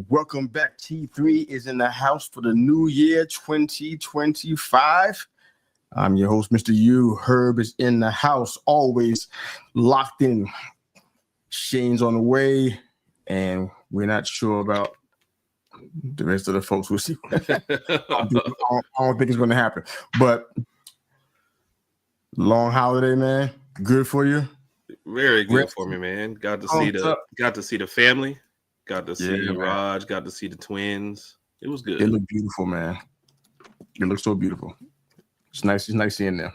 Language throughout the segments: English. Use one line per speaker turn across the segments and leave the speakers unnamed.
Welcome back. T3 is in the house for the new year 2025. I'm your host, Mr. U. Herb is in the house, always locked in. Shane's on the way, and we're not sure about the rest of the folks. We'll see. I don't think it's going to happen. But long holiday, man. Good for you?
Very good for me, man. Got to see the family. Got to see Raj. Man. Got to see the twins. It was good.
It looked beautiful, man. It looks so beautiful. It's nice. It's nice seeing them.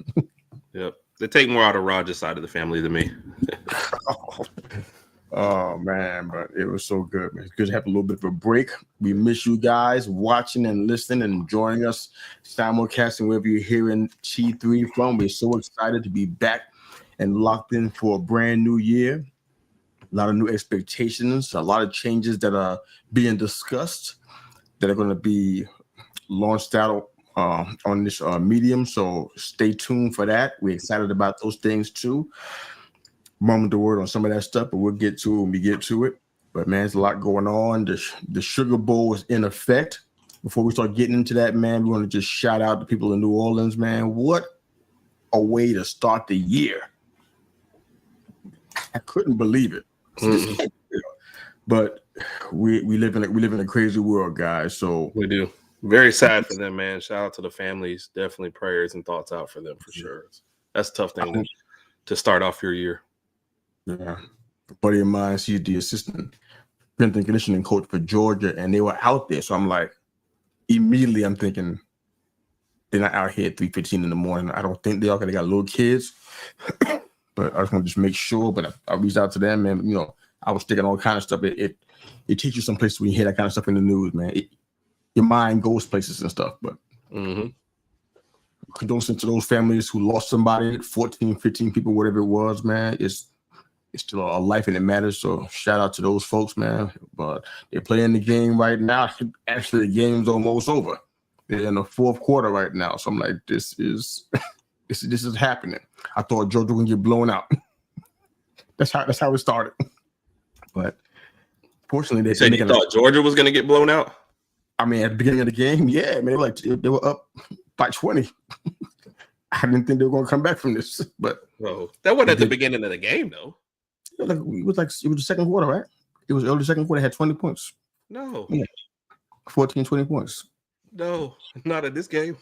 Yep. They take more out of Raj's side of the family than me.
Oh man, but it was so good, man. It's good to have a little bit of a break. We miss you guys watching and listening and enjoying us simulcasting wherever you're hearing T3 from. We're so excited to be back and locked in for a brand new year. A lot of new expectations, a lot of changes that are being discussed that are going to be launched out on this medium. So stay tuned for that. We're excited about those things too. Moment the word on some of that stuff, but we'll get to it when we get to it. But man, there's a lot going on. The Sugar Bowl is in effect. Before we start getting into that, man, we want to just shout out the people in New Orleans, man. What a way to start the year. I couldn't believe it. Mm-hmm. But we live in a crazy world, guys. So
we do. Very sad for them, man. Shout out to the families. Definitely prayers and thoughts out for them for sure. That's a tough thing to start off your year.
Yeah. A buddy of mine, he's the assistant strength and conditioning coach for Georgia, and they were out there. So I'm like, immediately I'm thinking they're not out here at 3:15 in the morning. I don't think they are because they got little kids. But I just want to just make sure. But I reached out to them, and I was thinking all kind of stuff. It takes you some places when you hear that kind of stuff in the news, man. Your mind goes places and stuff. But condolences to those families who lost somebody, 14, 15 people, whatever it was, man. It's still a life and it matters. So shout out to those folks, man. But they're playing the game right now. Actually, the game's almost over. They're in the fourth quarter right now. So I'm like, this is happening. I thought Georgia would get blown out. That's how it started. But fortunately, they
said you thought Georgia was going to get blown out.
I mean, at the beginning of the game, yeah, man, they were up by 20. I didn't think they were going to come back from this, but
that wasn't at the beginning of the game, though.
It was the second quarter, right? It was early second quarter. Had 20 points.
No,
14, 20 points.
No, not at this game.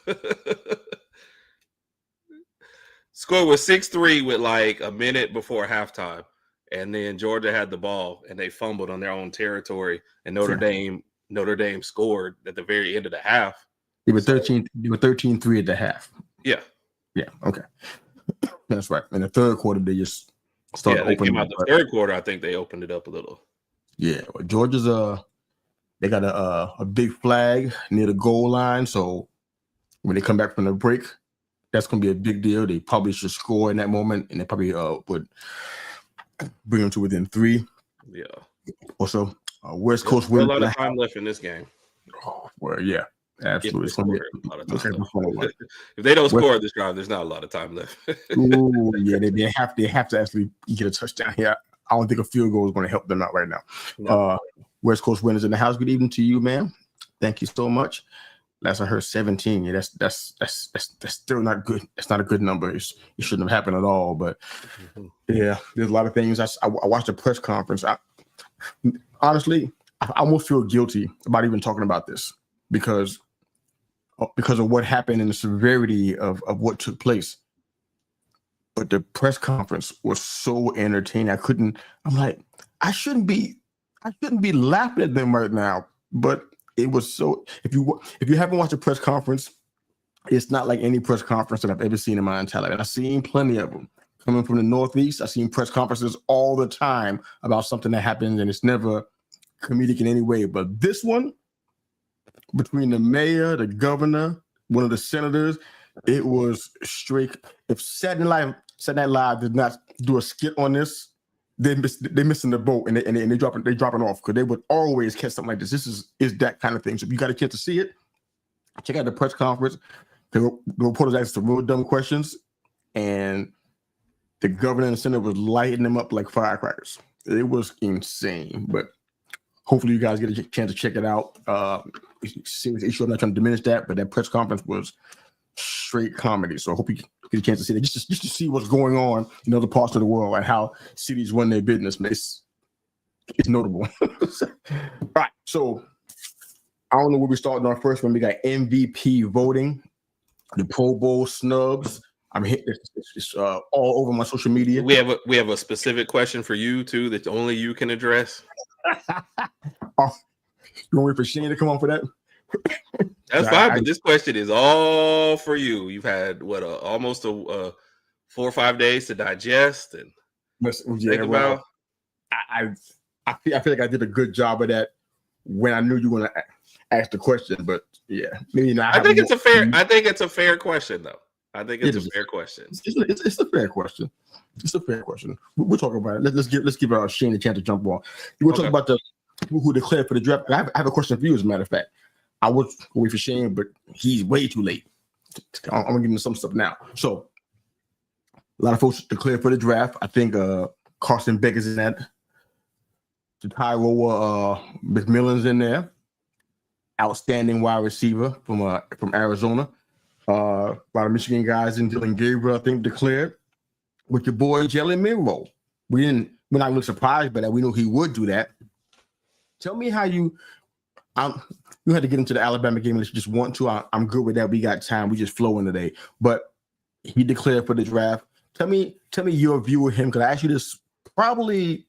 Score was 6-3 with like a minute before halftime, and then Georgia had the ball and they fumbled on their own territory, and Notre Dame scored at the very end of the half.
They were 13-3 at the half.
Yeah.
Okay, that's right. In the third quarter, they just started opening.
Came out the third quarter. I think they opened it up a little.
Yeah, well, Georgia's they got a big flag near the goal line, so when they come back from the break, that's going to be a big deal. They probably should score in that moment, and they probably would bring them to within 3.
Yeah.
Also, West Coast wins.
A lot of time left in this game.
Oh, well, yeah, absolutely.
If they don't score this drive, there's not a lot of time left.
Ooh, yeah, they have to actually get a touchdown here. I don't think a field goal is going to help them out right now. No. West Coast winners in the house. Good evening to you, man. Thank you so much. Last I heard, 17. Yeah, that's still not good. That's not a good number. It shouldn't have happened at all. But yeah, there's a lot of things. I watched the press conference. Honestly, I almost feel guilty about even talking about this because of what happened and the severity of what took place. But the press conference was so entertaining. I'm like, I shouldn't be laughing at them right now, but it was so. If you haven't watched a press conference, it's not like any press conference that I've ever seen in my entire life. And I've seen plenty of them coming from the Northeast. I've seen press conferences all the time about something that happens, and it's never comedic in any way. But this one, between the mayor, the governor, one of the senators, it was straight. If Saturday Night Live did not do a skit on this, they're missing the boat and they dropping off because they would always catch something like this. This is that kind of thing. So if you got a chance to see it, check out the press conference. The reporters asked some real dumb questions, and the governor and the senator was lighting them up like firecrackers. It was insane. But hopefully you guys get a chance to check it out. Serious issue. I'm not trying to diminish that, but that press conference was straight comedy. So I hope you get a chance to see that, just to see what's going on in other parts of the world and how cities run their business. It's notable. All right, so I don't know where we started on first when we got MVP voting, the Pro Bowl snubs. I'm hitting it's all over my social media.
We have a specific question for you too that only you can address.
Oh, you want to wait for Shane to come on for that?
That's fine, but this question is all for you. You've had almost 4 or 5 days to digest and think about.
I feel like I did a good job of that when I knew you were going to ask the question, but yeah, maybe not.
I think it's a fair question, though. I think it's a fair question.
It's a fair question. It's a fair question. We'll talk about it. Let's give Shane a chance to jump on. You want to talk about the people who declared for the draft? I have a question for you, as a matter of fact. I would wait for Shane, but he's way too late. I'm gonna get into some stuff now. So, a lot of folks declared for the draft. I think Carson Beck is in that. Tyro McMillan's in there. Outstanding wide receiver from Arizona. A lot of Michigan guys in Dylan Gabriel, I think, declared. With your boy Jalen Milroe. We're not really surprised by that. We knew he would do that. Tell me how you had to get into the Alabama game unless you just want to. I'm good with that. We got time. We just flowing today. But he declared for the draft. Tell me your view of him, because I asked you this probably.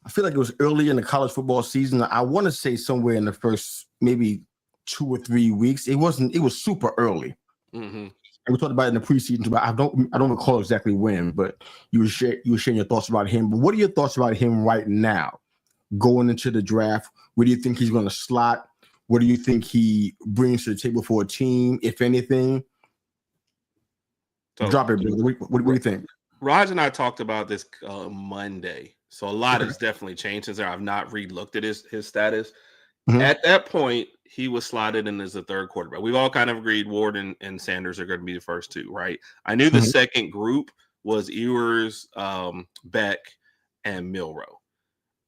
I feel like it was early in the college football season. I want to say somewhere in the first maybe 2 or 3 weeks. It was super early.
Mm-hmm.
And we talked about it in the preseason, but I don't recall exactly when. But you were sharing your thoughts about him. But what are your thoughts about him right now, going into the draft? Where do you think he's going to slot? What do you think he brings to the table for a team, if anything? So, drop it, brother. What do you think?
Raj and I talked about this Monday. So a lot has definitely changed since there. I've not re-looked at his status. Mm-hmm. At that point, he was slotted in as the third quarterback. We've all kind of agreed Ward and Sanders are going to be the first two, right? I knew the second group was Ewers, Beck, and Milroe.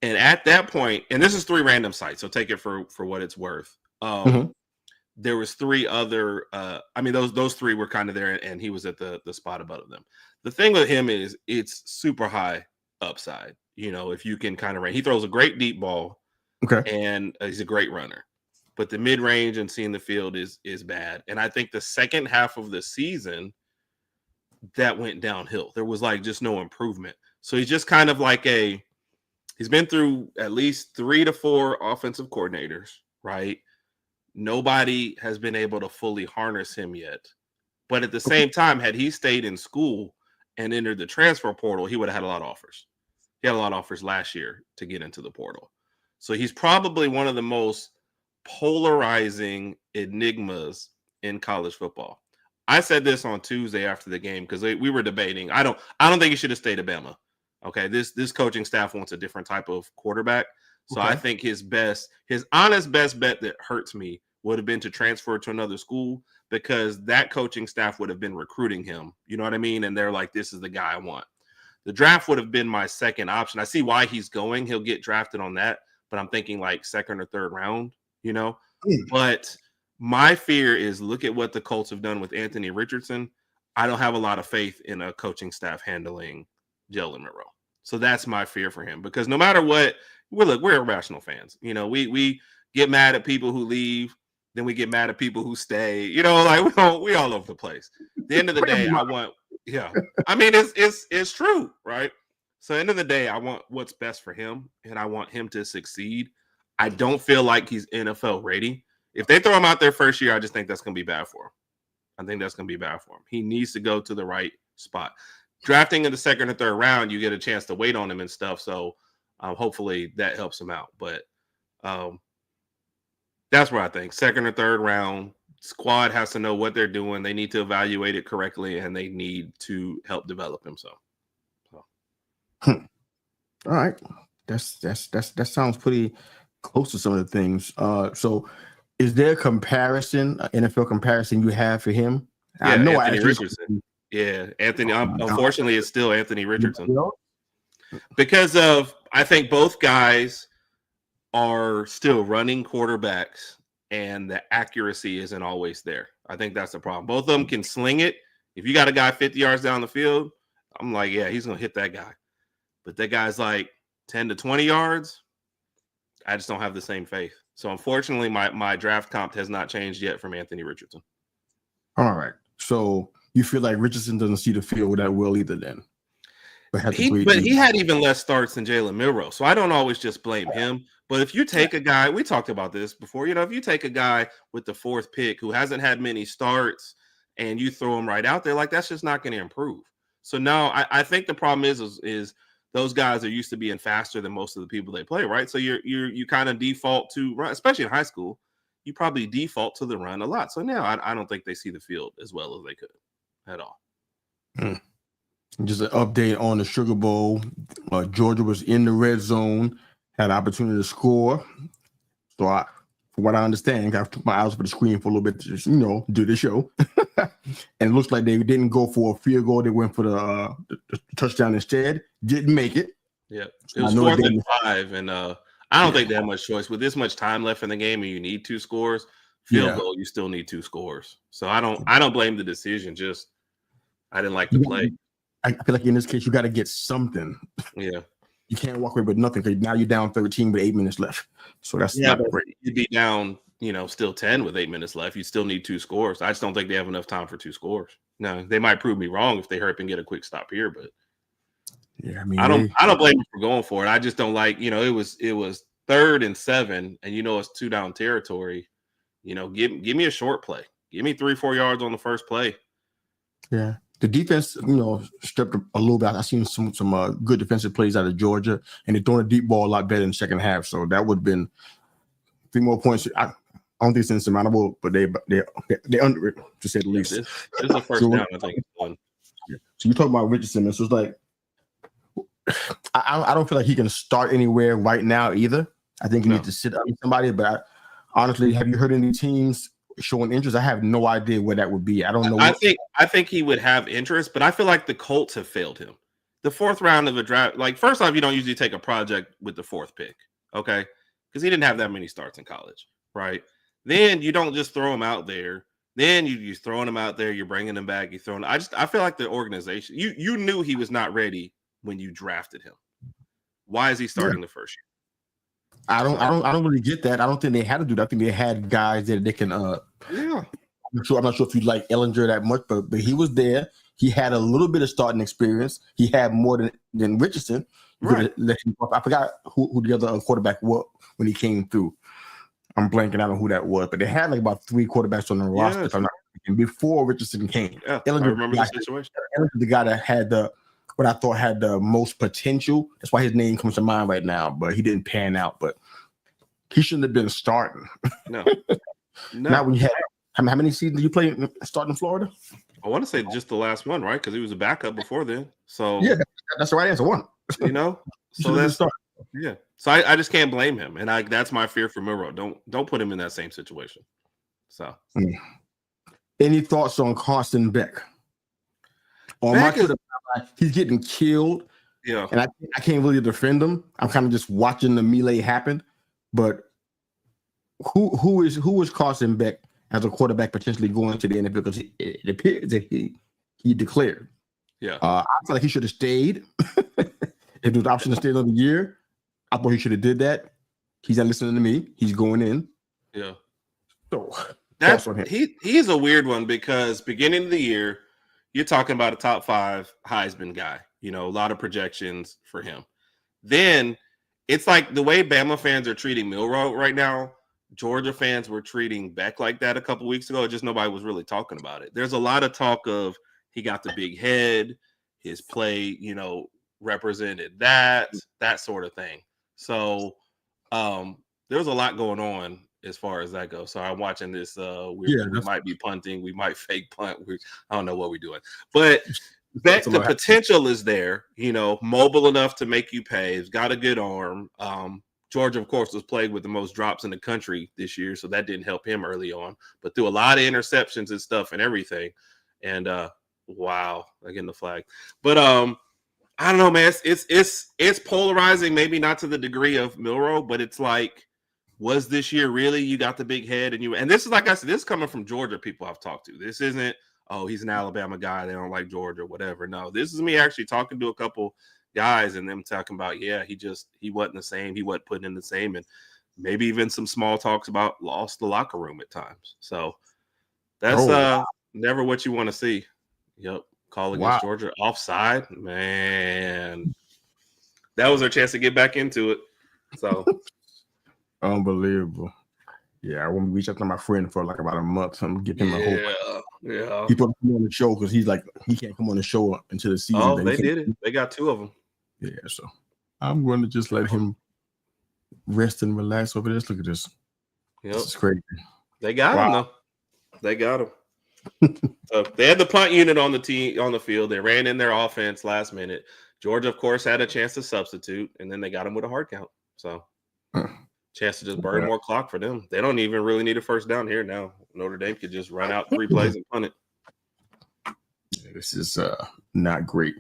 And at that point, and this is 3 random sites, so take it for what it's worth. There was 3 other. Those 3 were kind of there, and he was at the spot above them. The thing with him is it's super high upside. You know, if you can kind of run, he throws a great deep ball, and he's a great runner. But the mid range and seeing the field is bad. And I think the second half of the season that went downhill. There was just no improvement. So he's just kind of he's been through at least 3 to 4 offensive coordinators, right? Nobody has been able to fully harness him yet. But at the same time, had he stayed in school and entered the transfer portal, he would have had a lot of offers. He had a lot of offers last year to get into the portal. So he's probably one of the most polarizing enigmas in college football. I said this on Tuesday after the game because we were debating. I don't think he should have stayed at Bama. Okay, this coaching staff wants a different type of quarterback. So I think his honest best bet that hurts me would have been to transfer to another school, because that coaching staff would have been recruiting him. You know what I mean? And they're like, this is the guy I want. The draft would have been my second option. I see why he's going. He'll get drafted on that, but I'm thinking second or third round, you know? But my fear is, look at what the Colts have done with Anthony Richardson. I don't have a lot of faith in a coaching staff handling Jalen Milroe. So that's my fear for him, because no matter what, we're irrational fans. You know, we get mad at people who leave, then we get mad at people who stay. You know, we all over the place. At the end of the day, it's true, right? So at the end of the day, I want what's best for him, and I want him to succeed. I don't feel like he's NFL ready. If they throw him out there first year, I just think that's going to be bad for him. He needs to go to the right spot. Drafting in the second or third round, you get a chance to wait on him and stuff. So hopefully that helps him out. But that's where I think second or third round, squad has to know what they're doing. They need to evaluate it correctly, and they need to help develop him.
All right, that sounds pretty close to some of the things. So, is there a comparison, an NFL comparison you have for him?
Yeah, I know Anthony Richardson. Yeah, Anthony. Unfortunately, it's still Anthony Richardson because of, I think both guys are still running quarterbacks, and the accuracy isn't always there. I think that's the problem. Both of them can sling it. If you got a guy 50 yards down the field, I'm like, yeah, he's going to hit that guy. But that guy's like 10 to 20 yards. I just don't have the same faith. So unfortunately, my draft comp has not changed yet from Anthony Richardson.
All right. So you feel like Richardson doesn't see the field that well either then?
But he had even less starts than Jalen Milroe. So I don't always just blame him. But if you take a guy, we talked about this before, if you take a guy with the 4th pick who hasn't had many starts and you throw him right out there, like that's just not going to improve. So now I think the problem is those guys are used to being faster than most of the people they play, right? So you kind of default to run, especially in high school. You probably default to the run a lot. So now I don't think they see the field as well as they could at all.
Just an update on the Sugar Bowl. Georgia was in the red zone, had an opportunity to score. So from what I understand, I took my eyes off the screen for a little bit to just, do the show. And it looks like they didn't go for a field goal. They went for the touchdown instead. Didn't make it.
Yeah, it was 4th and 5, and I don't think they have much choice with this much time left in the game, and you need 2 scores. Field goal, you still need 2 scores. So I don't blame the decision. Just I didn't like the play.
I feel like in this case, you got to get something.
Yeah.
You can't walk away with nothing because now you're down 13 with 8 minutes left. So that's not great.
You'd be down, still 10 with 8 minutes left. You still need 2 scores. I just don't think they have enough time for 2 scores. No, they might prove me wrong if they hurry up and get a quick stop here, but
yeah, I mean,
I don't blame them for going for it. I just don't like, it was 3rd and 7, and it's 2 down territory. Give me a short play. Give me 3-4 yards on the first play.
Yeah. The defense, stepped up a little bit. I've seen some good defensive plays out of Georgia, and they're throwing a deep ball a lot better in the second half. So that would have been 3 more points. I don't think it's insurmountable, but they're under it, to say the least.
This is the first down, I think.
Yeah. So you talk about Richardson, so it's like I don't feel like he can start anywhere right now either. I think he needs to sit up with somebody. But honestly, have you heard any teams showing interest? I have no idea where that would be. I don't know.
I think he would have interest, but I feel like the Colts have failed him. The 4th round of a draft, like first off, you don't usually take a project with the 4th pick, okay? Because he didn't have that many starts in college, right? Then you don't just throw him out there. Then you're throwing him out there. You're bringing him back. I feel like the organization. You knew he was not ready when you drafted him. Why is he starting the first year?
I don't really get that. I don't think they had to do that. I think they had guys that they can.
Yeah.
I'm not sure if you like Ellinger that much, but he was there. He had a little bit of starting experience. He had more than Richardson.
Right.
I forgot who the other quarterback was when he came through. I'm blanking out on who that was, but they had like about 3 quarterbacks on the roster. If I'm not mistaken, before Richardson came.
Yeah, Ellinger, I remember the situation.
Ellinger, the guy that had what I thought had the most potential. That's why his name comes to mind right now, but he didn't pan out. But he shouldn't have been starting.
No.
Not when you had how many seasons did you play starting in Florida?
I want to say just the last one, right? Because he was a backup before then. So
yeah, that's the right answer. One.
So that's yeah. So I just can't blame him, and that's my fear for Milroe. Don't put him in that same situation. So,
any thoughts on Carson Beck? He's getting killed.
Yeah,
and I can't really defend him. I'm kind of just watching the melee happen. But who is Carson Beck as a quarterback potentially going to the NFL? Because it appears that he declared.
Yeah,
I feel like he should have stayed. If there was an option to stay another year, I thought he should have did that. He's not listening to me. He's going in.
Yeah.
So
he's a weird one because beginning of the year, you're talking about a top 5 Heisman guy. A lot of projections for him. Then it's like the way Bama fans are treating Milroe right now, Georgia fans were treating Beck like that a couple weeks ago. Just nobody was really talking about it. There's a lot of talk of he got the big head, his play, represented that sort of thing. So there's a lot going on as far as that goes. So I'm watching this. We might be punting. We might fake punt. I don't know what we're doing. But Beck, the potential is there, mobile enough to make you pay. He's got a good arm. Georgia, of course, was plagued with the most drops in the country this year, so that didn't help him early on. But threw a lot of interceptions and stuff and everything. And wow, again the flag. But I don't know, man. It's polarizing. Maybe not to the degree of Milroe, but it's like, was this year really? You got the big head, and this is like I said. This is coming from Georgia people I've talked to. This isn't, oh, he's an Alabama guy, they don't like Georgia, whatever. No, this is me actually talking to a couple guys and them talking about, yeah, he wasn't the same. He wasn't putting in the same, and maybe even some small talks about lost the locker room at times. So that's never what you want to see. Yep. Call against Georgia offside, man. That was our chance to get back into it. So
unbelievable. Yeah, I want to reach out to my friend for like about a month. I'm gonna give him a whole.
Yeah.
He put him on the show because he's like he can't come on the show until the season.
Oh, they did it. They got 2 of them.
Yeah, so I'm going to just let him rest and relax over this. Look at this.
Yep.
This is crazy.
They got him though. They got him. So they had the punt unit on the field. They ran in their offense last minute. Georgia, of course, had a chance to substitute, and then they got him with a hard count. So chance to just burn more clock for them. They don't even really need a first down here now. Notre Dame could just run out 3 plays and punt it.
Yeah, this is not great.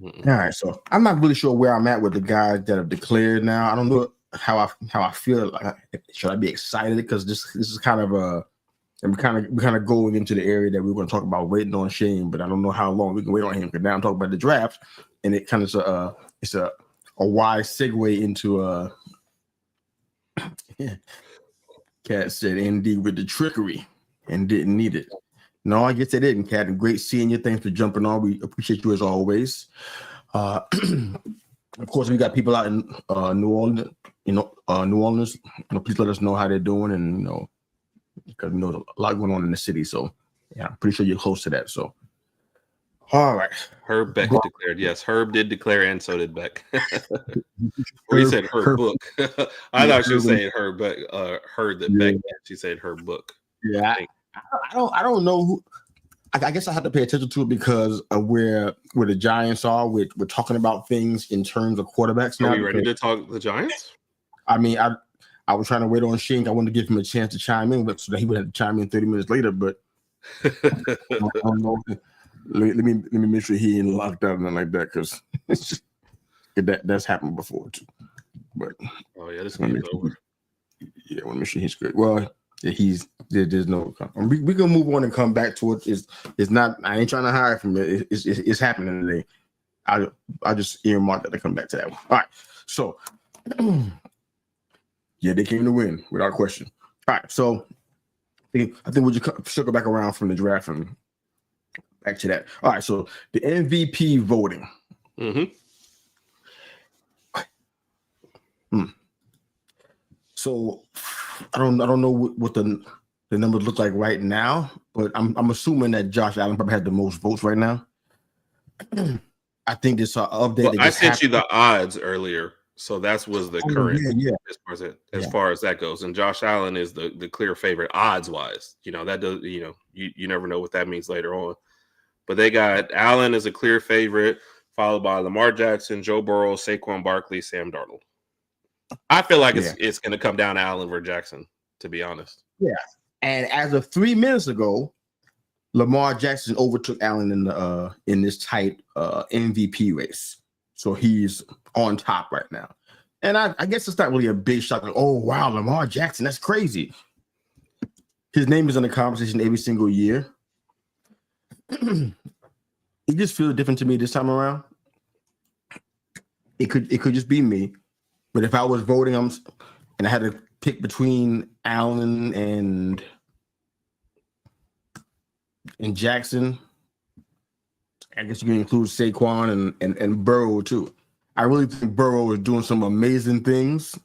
All right, so I'm not really sure where I'm at with the guys that have declared now. I don't know how I feel. Like, should I be excited? Because this is kind of and we're kind of going into the area that we're going to talk about waiting on Shane, but I don't know how long we can wait on him. Because now I'm talking about the draft, and it kind of it's a wise segue into Cat said ND with the trickery and didn't need it. No, I guess they didn't, Cat. Great seeing you. Thanks for jumping on. We appreciate you as always. Of course, we got people out in New Orleans. New Orleans. Please let us know how they're doing, and because there's a lot going on in the city. So yeah, I'm pretty sure you're close to that. So all right.
Herb Beck declared. Yes, Herb did declare, and so did Beck. Or he said Herb book. I thought she was saying Herb, but heard that Beck. She said Herb book.
Yeah, I don't know who. I guess I have to pay attention to it because of where the Giants are. We're talking about things in terms of quarterbacks now.
Are you ready to talk the Giants?
I mean, I was trying to wait on Shink. I wanted to give him a chance to chime in, so that he would have to chime in 30 minutes later. But I don't know. Let me make sure he ain't locked out and nothing like that, because that's happened before too. But
this game's over.
Yeah, I want to make sure he's good. Well, there's no. We can move on and come back to it. It's not. I ain't trying to hide from it. It's happening today. I just earmarked that to come back to that one. All right. So yeah, they came to win without question. All right. So I think we'll just circle back around from the draft and back to that. All right. So the MVP voting. So I don't know what the numbers look like right now, but I'm assuming that Josh Allen probably had the most votes right now. I think this update.
Well, I sent you the odds earlier, so that was the current. As far as that goes, and Josh Allen is the clear favorite odds wise. That does. You never know what that means later on. But they got Allen as a clear favorite, followed by Lamar Jackson, Joe Burrow, Saquon Barkley, Sam Darnold. I feel like it's going to come down to Allen versus Jackson, to be honest.
Yeah, and as of 3 minutes ago, Lamar Jackson overtook Allen in this tight MVP race, so he's on top right now. And I guess it's not really a big shock. Like, oh wow, Lamar Jackson, that's crazy. His name is in the conversation every single year. It just feels different to me this time around. It could just be me. But if I was voting, and I had to pick between Allen and Jackson, I guess you can include Saquon and Burrow too. I really think Burrow is doing some amazing things.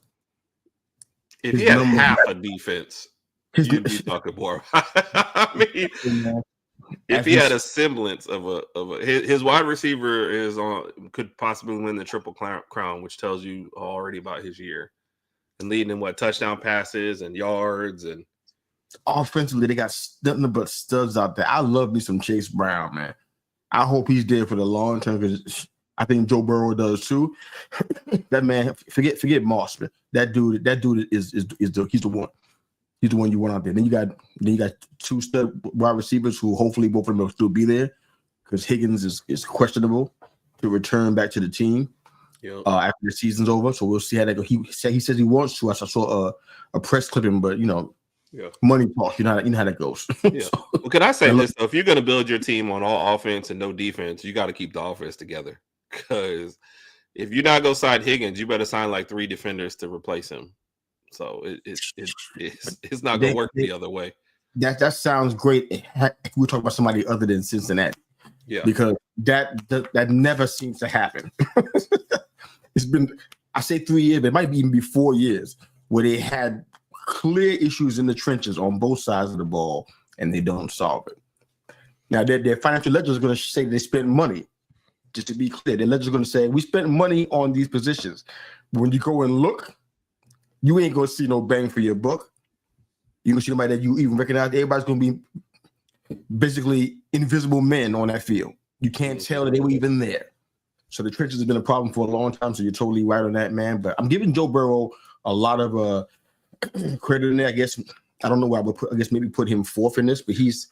If he had half a defense, you'd be talking more. I mean, if he had a semblance of his wide receiver could possibly win the Triple Crown, which tells you already about his year, and leading in touchdown passes and yards, and
offensively they got nothing but studs out there. I love me some Chase Brown, man. I hope he's there for the long term, because I think Joe Burrow does too. That man, forget Moss, man. That dude is he's the one. He's the one you want out there. Then you got 2 stud wide receivers who hopefully both of them will still be there, because Higgins is questionable. to return back to the team after the season's over. So we'll see how that goes. He says he wants to. I saw a press clipping, but money talks. You know how that goes.
Yeah. So, well, can I say this though? If you're going to build your team on all offense and no defense, you got to keep the offense together. Because if you're not going to sign Higgins, you better sign like 3 defenders to replace him. So it's not going to work the other way.
That sounds great if we talk about somebody other than Cincinnati.
Yeah.
Because that never seems to happen. It's been, I say 3 years, but it might even be 4 years where they had clear issues in the trenches on both sides of the ball and they don't solve it. Now their financial ledger is going to say they spent money. Just to be clear, their ledger is going to say we spent money on these positions. When you go and look, you ain't going to see no bang for your buck. You're going to see somebody that you even recognize. Everybody's going to be basically invisible men on that field. You can't tell that they were even there. So the trenches has been a problem for a long time. So you're totally right on that, man. But I'm giving Joe Burrow a lot of credit in there. I guess I don't know where I would put. I guess maybe put him 4th in this, but he's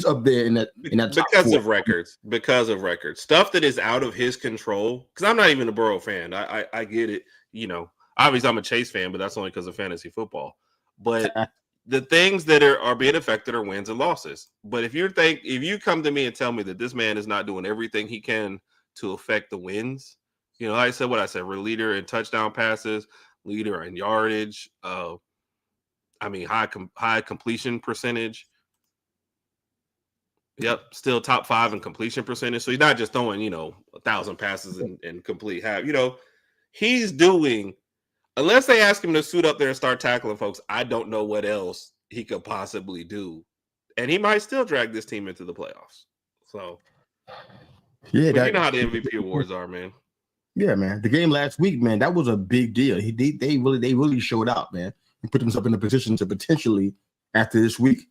up there in that
because of records. Because of records, stuff that is out of his control. Because I'm not even a Burrow fan. I get it. Obviously I'm a Chase fan, but that's only because of fantasy football. But the things that are being affected are wins and losses. But if you come to me and tell me that this man is not doing everything he can to affect the wins, like I said, we're leader in touchdown passes, leader in yardage. High completion percentage. Yep, still top 5 in completion percentage. So he's not just throwing 1,000 passes and complete half. He's doing. Unless they ask him to suit up there and start tackling folks, I don't know what else he could possibly do. And he might still drag this team into the playoffs. So, you know how the MVP awards are, man.
Yeah, man. The game last week, man, that was a big deal. They really showed out, man. And put themselves in a position to potentially, after this week,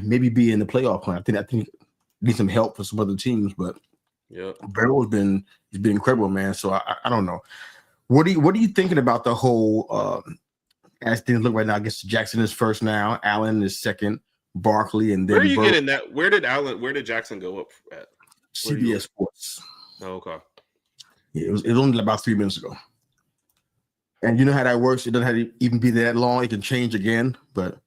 maybe be in the playoff plan. I think need some help for some other teams, but Burrow's been incredible, man. So I don't know. What are you thinking about the whole as things look right now? I guess Jackson is first now, Allen is second, Barkley, and then
where are you getting that? Where did Jackson go up at?
CBS Sports.
Oh, okay.
Yeah, it was only about 3 minutes ago. And you know how that works. It doesn't have to even be that long. It can change again, but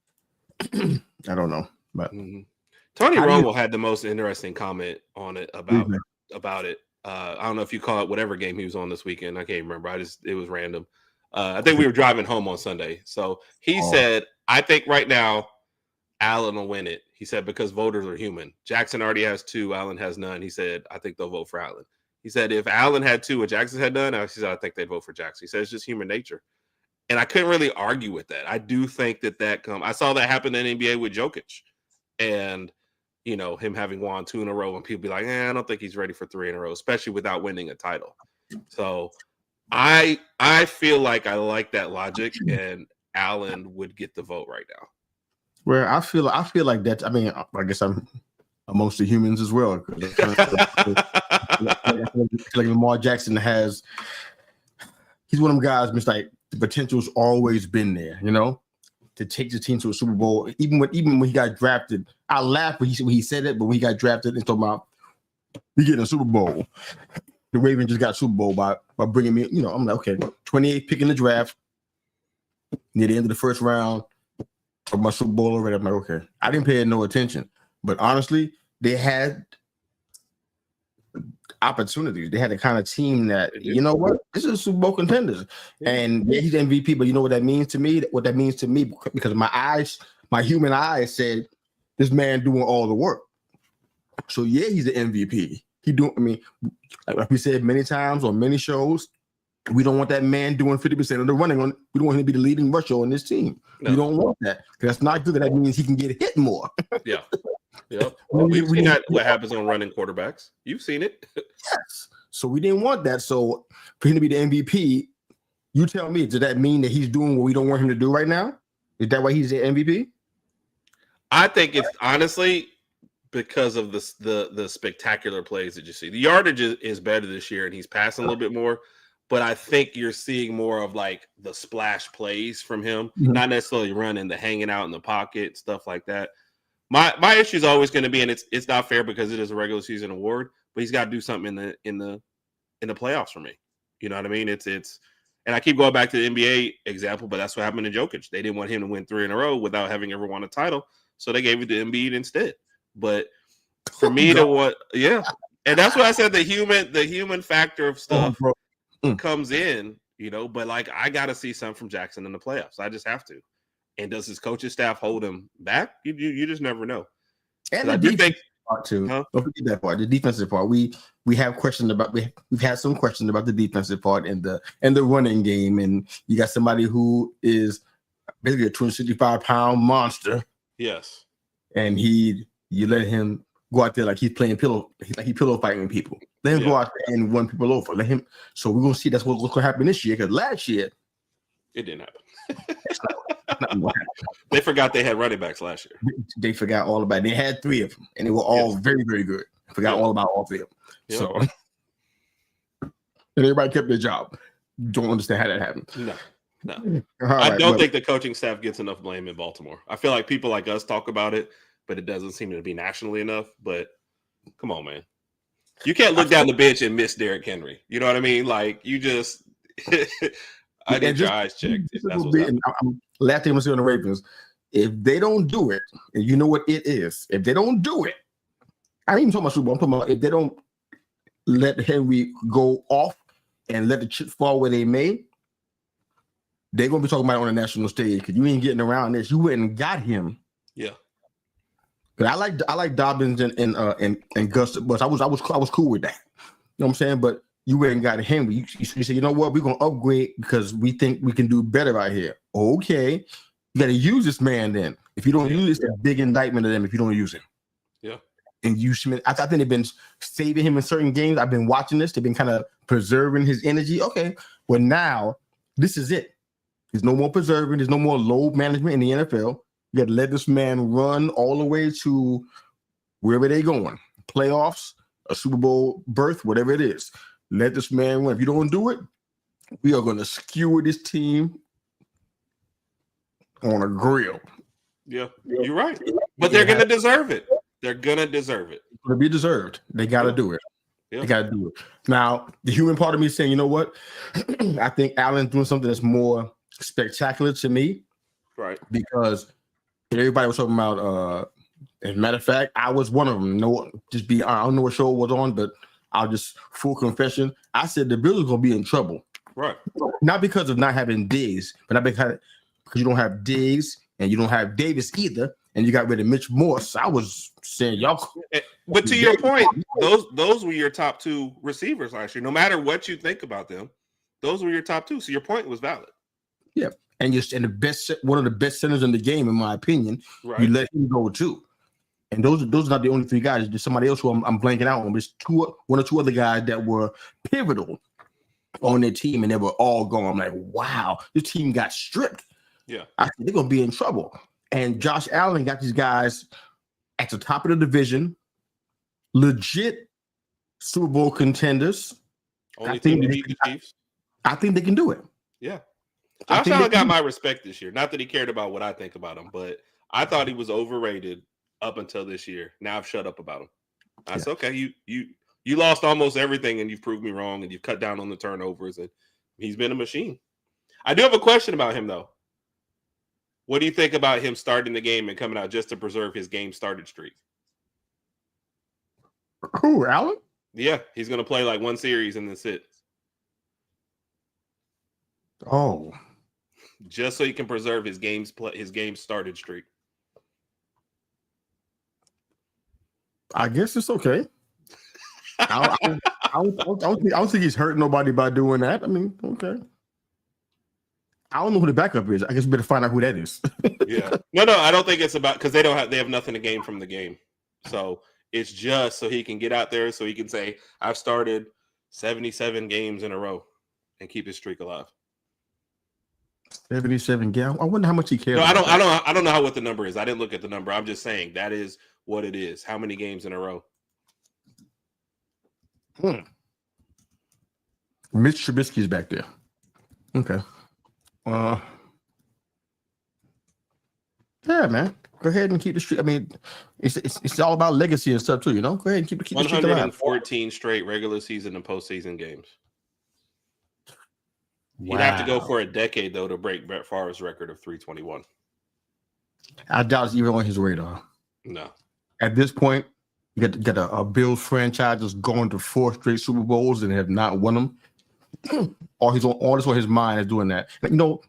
I don't know. But
Tony Romo had the most interesting comment on it about it. I don't know if you call it whatever game he was on this weekend. I can't remember. It was random. I think we were driving home on Sunday. So he said, I think right now Allen will win it. He said, because voters are human. Jackson already has 2. Allen has none. He said, I think they'll vote for Allen. He said, if Allen had 2 and Jackson had none, I think they'd vote for Jackson. He said, it's just human nature. And I couldn't really argue with that. I do think that I saw that happen in the NBA with Jokic. And him having won 2 in a row, and people be like, I don't think he's ready for 3 in a row, especially without winning a title. So I feel like I like that logic, and Allen would get the vote right now.
Well, I feel like that. I mean, I guess I'm amongst the humans as well. I feel like Lamar Jackson he's one of them guys, just like the potential's always been there, to take the team to a Super Bowl. Even when he got drafted, I laughed when he said it, but when he got drafted and talking about we getting a Super Bowl, the Ravens just got Super Bowl by bringing me. I'm like, okay, 28th pick in the draft near the end of the first round of my Super Bowl already. I'm like, okay, I didn't pay no attention, but honestly, they had opportunities. They had the kind of team that, you know what, this is Super Bowl contenders. Yeah. And he's MVP, but you know what that means to me? What that means to me, because my human eyes said, this man doing all the work. So yeah, he's the MVP. Like we said many times on many shows, we don't want that man doing 50% of the running on. We don't want him to be the leading rusher on this team. No. We don't want that. That's not good. That means he can get hit more.
Yeah. Yep. We've seen that what happens on running quarterbacks. You've seen it.
Yes. So we didn't want that. So for him to be the MVP, you tell me, does that mean that he's doing what we don't want him to do right now? Is that why he's the MVP?
I think it's honestly because of the spectacular plays that you see. The yardage is better this year, and he's passing a little bit more. But I think you're seeing more of like the splash plays from him, not necessarily running, the hanging out in the pocket, stuff like that. My issue is always going to be, and it's not fair because it is a regular season award, but he's got to do something in the playoffs for me. You know what I mean? It's and I keep going back to the NBA example, but that's what happened to Jokic. They didn't want him to win 3 in a row without having ever won a title, so they gave it to Embiid instead. But for me to what, yeah, and that's why I said the human factor of stuff comes in, you know. But like, I got to see something from Jackson in the playoffs. I just have to. And does his coaching staff hold him back? You just never know.
And the defense part too. Don't forget that part. The defensive part. We have questions about. We've had some questions about the defensive part and the running game. And you got somebody who is basically a 265-pound monster.
Yes.
And you let him go out there like he's playing pillow fighting people. Let him go out there and run people over. Let him. So we're gonna see that's what's gonna happen this year. Because last year
it didn't happen. They forgot they had running backs last year.
They forgot all about it. They had 3 of them, and they were all very, very good. Forgot all about all 3 of them.
Yep.
So, and everybody kept their job. Don't understand how that happened.
No. I don't think the coaching staff gets enough blame in Baltimore. I feel like people like us talk about it, but it doesn't seem to be nationally enough. But come on, man. You can't look down the bench and miss Derrick Henry. You know what I mean? Like, you just I need your eyes checked.
Last thing I'm saying on the Ravens, if they don't do it, and you know what it is, if they don't do it, I ain't even talking about Super Bowl. I'm talking about if they don't let Henry go off and let the chips fall where they may, they're gonna be talking about it on the national stage because you ain't getting around this. You went and got him.
Yeah.
But I like Dobbins and Gus, but I was cool with that. You know what I'm saying? But you went and got Henry. You said, you know what? We're gonna upgrade because we think we can do better out here. Okay, you got to use this man then. If you don't use it, it's a big indictment of them. If you don't use him,
yeah.
And I think they've been saving him in certain games. I've been watching this. They've been kind of preserving his energy. Okay, well now this is it. There's no more preserving. There's no more load management in the NFL. You got to let this man run all the way to wherever they're going, playoffs, a Super Bowl berth, whatever it is. Let this man win. If you don't do it, we are going to skewer this team on a grill.
Yeah, you're right. But they're going to deserve it. They're going to deserve it.
It's going to be deserved. They got to do it.
Yeah.
They got to do it. Now, the human part of me is saying, you know what? I think Allen's doing something that's more spectacular to me.
Right.
Because everybody was talking about, as a matter of fact, I was one of them. I don't know what show it was on, but I'll just full confession. I said the Bills are going to be in trouble.
Right.
Not because of not having Diggs, but not because you don't have Diggs and you don't have Davis either, and you got rid of Mitch Morse. I was saying y'all.
But to your point, those were your top 2 receivers last year. No matter what you think about them, those were your top 2. So your point was valid.
Yeah, and one of the best centers in the game, in my opinion. Right. You let him go too. And those are not the only 3 guys. There's somebody else who I'm blanking out on. There's 1 or 2 other guys that were pivotal on their team, and they were all gone. I'm like, wow, this team got stripped.
Yeah,
I think they're gonna be in trouble. And Josh Allen got these guys at the top of the division, legit Super Bowl contenders.
Only team to beat the Chiefs.
I think they can do it.
Yeah, Josh Allen got my respect this year. Not that he cared about what I think about him, but I thought he was overrated up until this year. Now I've shut up about him. That's okay. You lost almost everything, and you've proved me wrong, and you've cut down on the turnovers, and he's been a machine. I do have a question about him, though. What do you think about him starting the game and coming out just to preserve his game started streak?
Who, Allen?
Yeah, he's going to play like 1 series and then sit.
Oh.
Just so he can preserve his game started streak.
I guess it's okay. I don't think he's hurting nobody by doing that. I mean, okay. I don't know who the backup is. I guess we better find out who that is.
Yeah. No, I don't think it's about because they have nothing to gain from the game. So it's just so he can get out there so he can say, I've started 77 games in a row and keep his streak alive.
77 games. I wonder how much he cares.
No, I don't know what the number is. I didn't look at the number. I'm just saying that is what it is. How many games in a row?
Mitch Trubisky's back there. Okay. Yeah, man. Go ahead and keep the streak. I mean, it's all about legacy and stuff too. Go ahead and keep the streak alive.
114 straight regular season and postseason games. Wow. He'd have to go for a decade though to break Brett Favre's record of 321.
I doubt it's even on his radar.
No.
At this point, you got a Bills franchise just going to 4 straight Super Bowls and have not won them. all that's on his mind is doing that.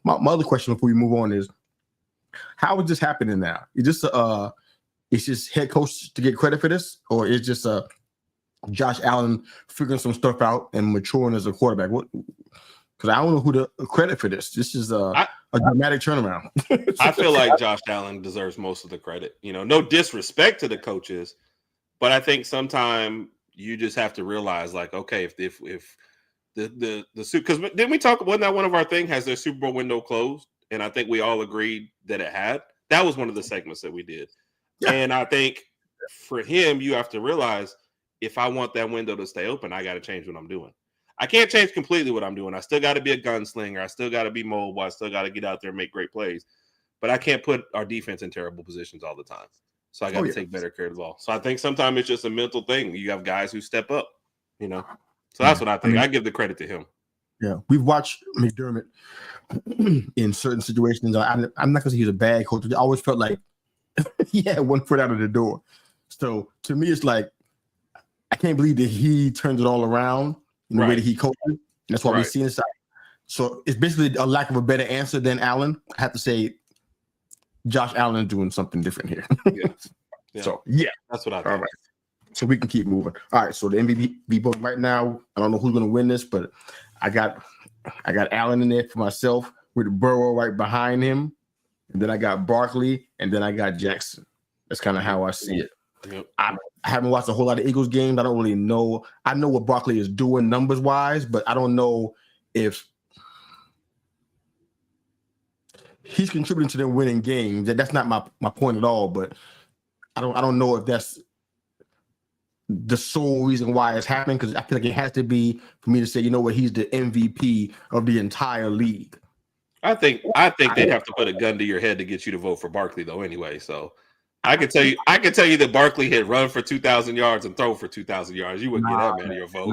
My other question before we move on is, how is this happening now? Is this it's just head coach to get credit for this, or is just Josh Allen figuring some stuff out and maturing as a quarterback? What? Because I don't know who to credit for this. This is a dramatic turnaround.
I feel like Josh Allen deserves most of the credit. No disrespect to the coaches, but I think sometimes you just have to realize, like, okay, if the because didn't we talk? Wasn't that one of our thing? Has their Super Bowl window closed? And I think we all agreed that it had. That was one of the segments that we did. Yeah. And I think for him, you have to realize, if I want that window to stay open, I got to change what I'm doing. I can't change completely what I'm doing. I still got to be a gunslinger. I still got to be mobile. I still got to get out there and make great plays. But I can't put our defense in terrible positions all the time. So I got to take better care of the ball. So I think sometimes it's just a mental thing. You have guys who step up, So that's what I think. I give the credit to him.
Yeah, we've watched McDermott in certain situations. I'm not going to say he's a bad coach. I always felt like he had one foot out of the door. So to me, it's like, I can't believe that he turned it all around in the way that he coached. That's what we've seen inside. So it's basically a lack of a better answer than Allen. I have to say, Josh Allen doing something different here.
Yeah.
So
that's what I think.
All right. So we can keep moving. All right. So the MVP vote right now, I don't know who's going to win this, but I got Allen in there for myself with Burrow right behind him, and then I got Barkley, and then I got Jackson. That's kind of how I see it.
Yep.
I haven't watched a whole lot of Eagles games. I don't really know. I know what Barkley is doing numbers wise, but I don't know if he's contributing to them winning games. That's not my point at all. But I don't know if that's the sole reason why it's happening, because I feel like it has to be for me to say, he's the MVP of the entire league.
I think they'd have to put a gun to your head to get you to vote for Barkley though. Anyway, so. I can tell you that Barkley had run for 2,000 yards and throw for 2,000 yards. You wouldn't get that man your vote.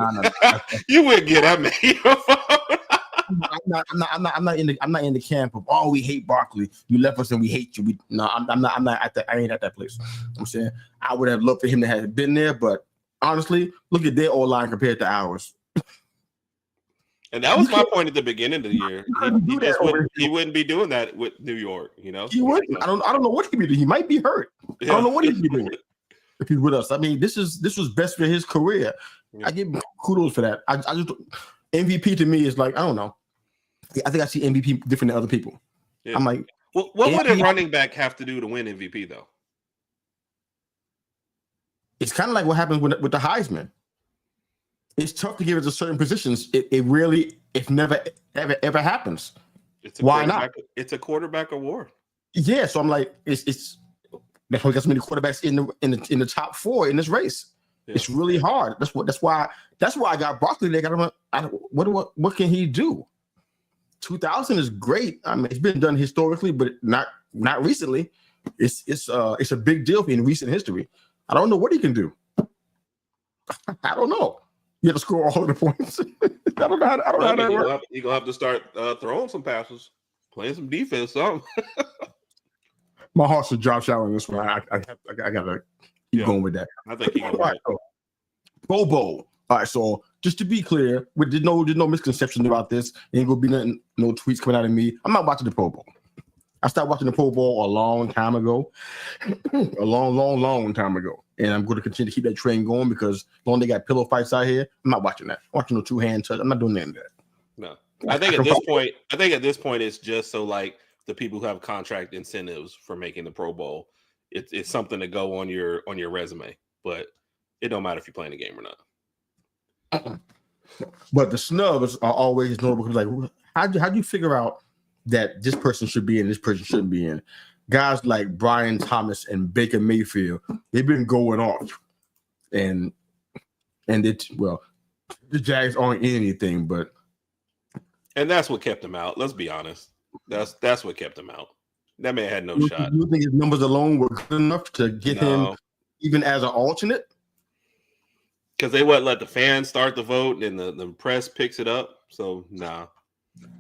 You wouldn't get that man your vote.
I'm not in the camp of, oh, we hate Barkley. You left us and we hate you. I'm not at that. I ain't at that place. I'm saying I would have loved for him to have been there, but honestly, look at their O-line compared to ours.
And that was my point at the beginning of the year. He wouldn't be doing that with New York, He wouldn't.
I don't know what he'd be doing. He might be hurt. Yeah. I don't know what he'd be doing if he's with us. I mean, this was best for his career. Yeah. I give him kudos for that. I just MVP to me is like, I don't know. I think I see MVP different than other people. Yeah. I'm like,
well, what would a running back have to do to win MVP though?
It's kind of like what happens with the Heisman. It's tough to give it to certain positions. It really, it never, ever happens. Why not?
It's a quarterback award.
Yeah, so I'm like, it's that's why we got so many quarterbacks in the top 4 in this race. Yeah. It's really hard. That's why I got Barkley there. What can he do? 2000 is great. I mean, it's been done historically, but not recently. It's a big deal in recent history. I don't know what he can do. I don't know. You have to score all of the points. I don't know how that works.
You're gonna have to start throwing some passes, playing some defense, something.
My heart's with Josh Allen this one. I gotta keep going with that.
I think he's gonna
right, so, Pro Bowl. All right, so just to be clear, there's no misconception about this. Ain't gonna be no tweets coming out of me. I'm not watching the Pro Bowl. I started watching the Pro Bowl a long time ago, a long time ago, and I'm going to continue to keep that train going because long they got pillow fights out here. I'm not watching that. I'm watching no 2-hand touch. I'm not doing that.
No, I think at this point, it's just so like the people who have contract incentives for making the Pro Bowl. It's something to go on your resume, but it don't matter if you're playing the game or not.
But the snubs are always notable because, like, how do you figure out that this person should be in, this person shouldn't be in? Guys like Brian Thomas and Baker Mayfield, they've been going off, and the Jags aren't in anything, but
and that's what kept them out. Let's be honest. That's what kept them out. That man had no shot.
You think his numbers alone were good enough to get him even as an alternate?
Because they wouldn't let the fans start the vote, and the press picks it up. So nah.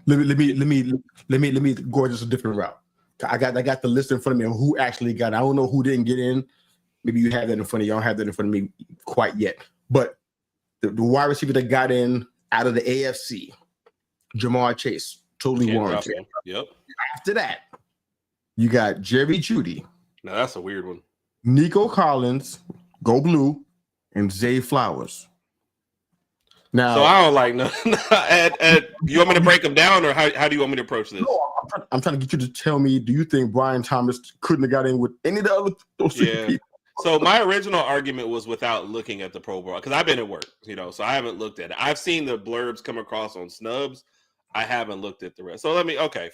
Let me go just a different route. I got the list in front of me of who actually got. I don't know who didn't get in. Maybe you have that in front of you. I don't have that in front of me quite yet. But the wide receiver that got in out of the AFC, Jamar Chase, totally warranted.
Yep.
After that, you got Jerry Jeudy.
Now that's a weird one.
Nico Collins, go blue, and Zay Flowers. Now,
so I don't like no. You want me to break them down, or how do you want me to approach this?
No, I'm trying to get you to tell me. Do you think Brian Thomas couldn't have got in with any of the other those people?
So my original argument was without looking at the Pro Bowl, because I've been at work, so I haven't looked at it. I've seen the blurbs come across on snubs. I haven't looked at the rest. So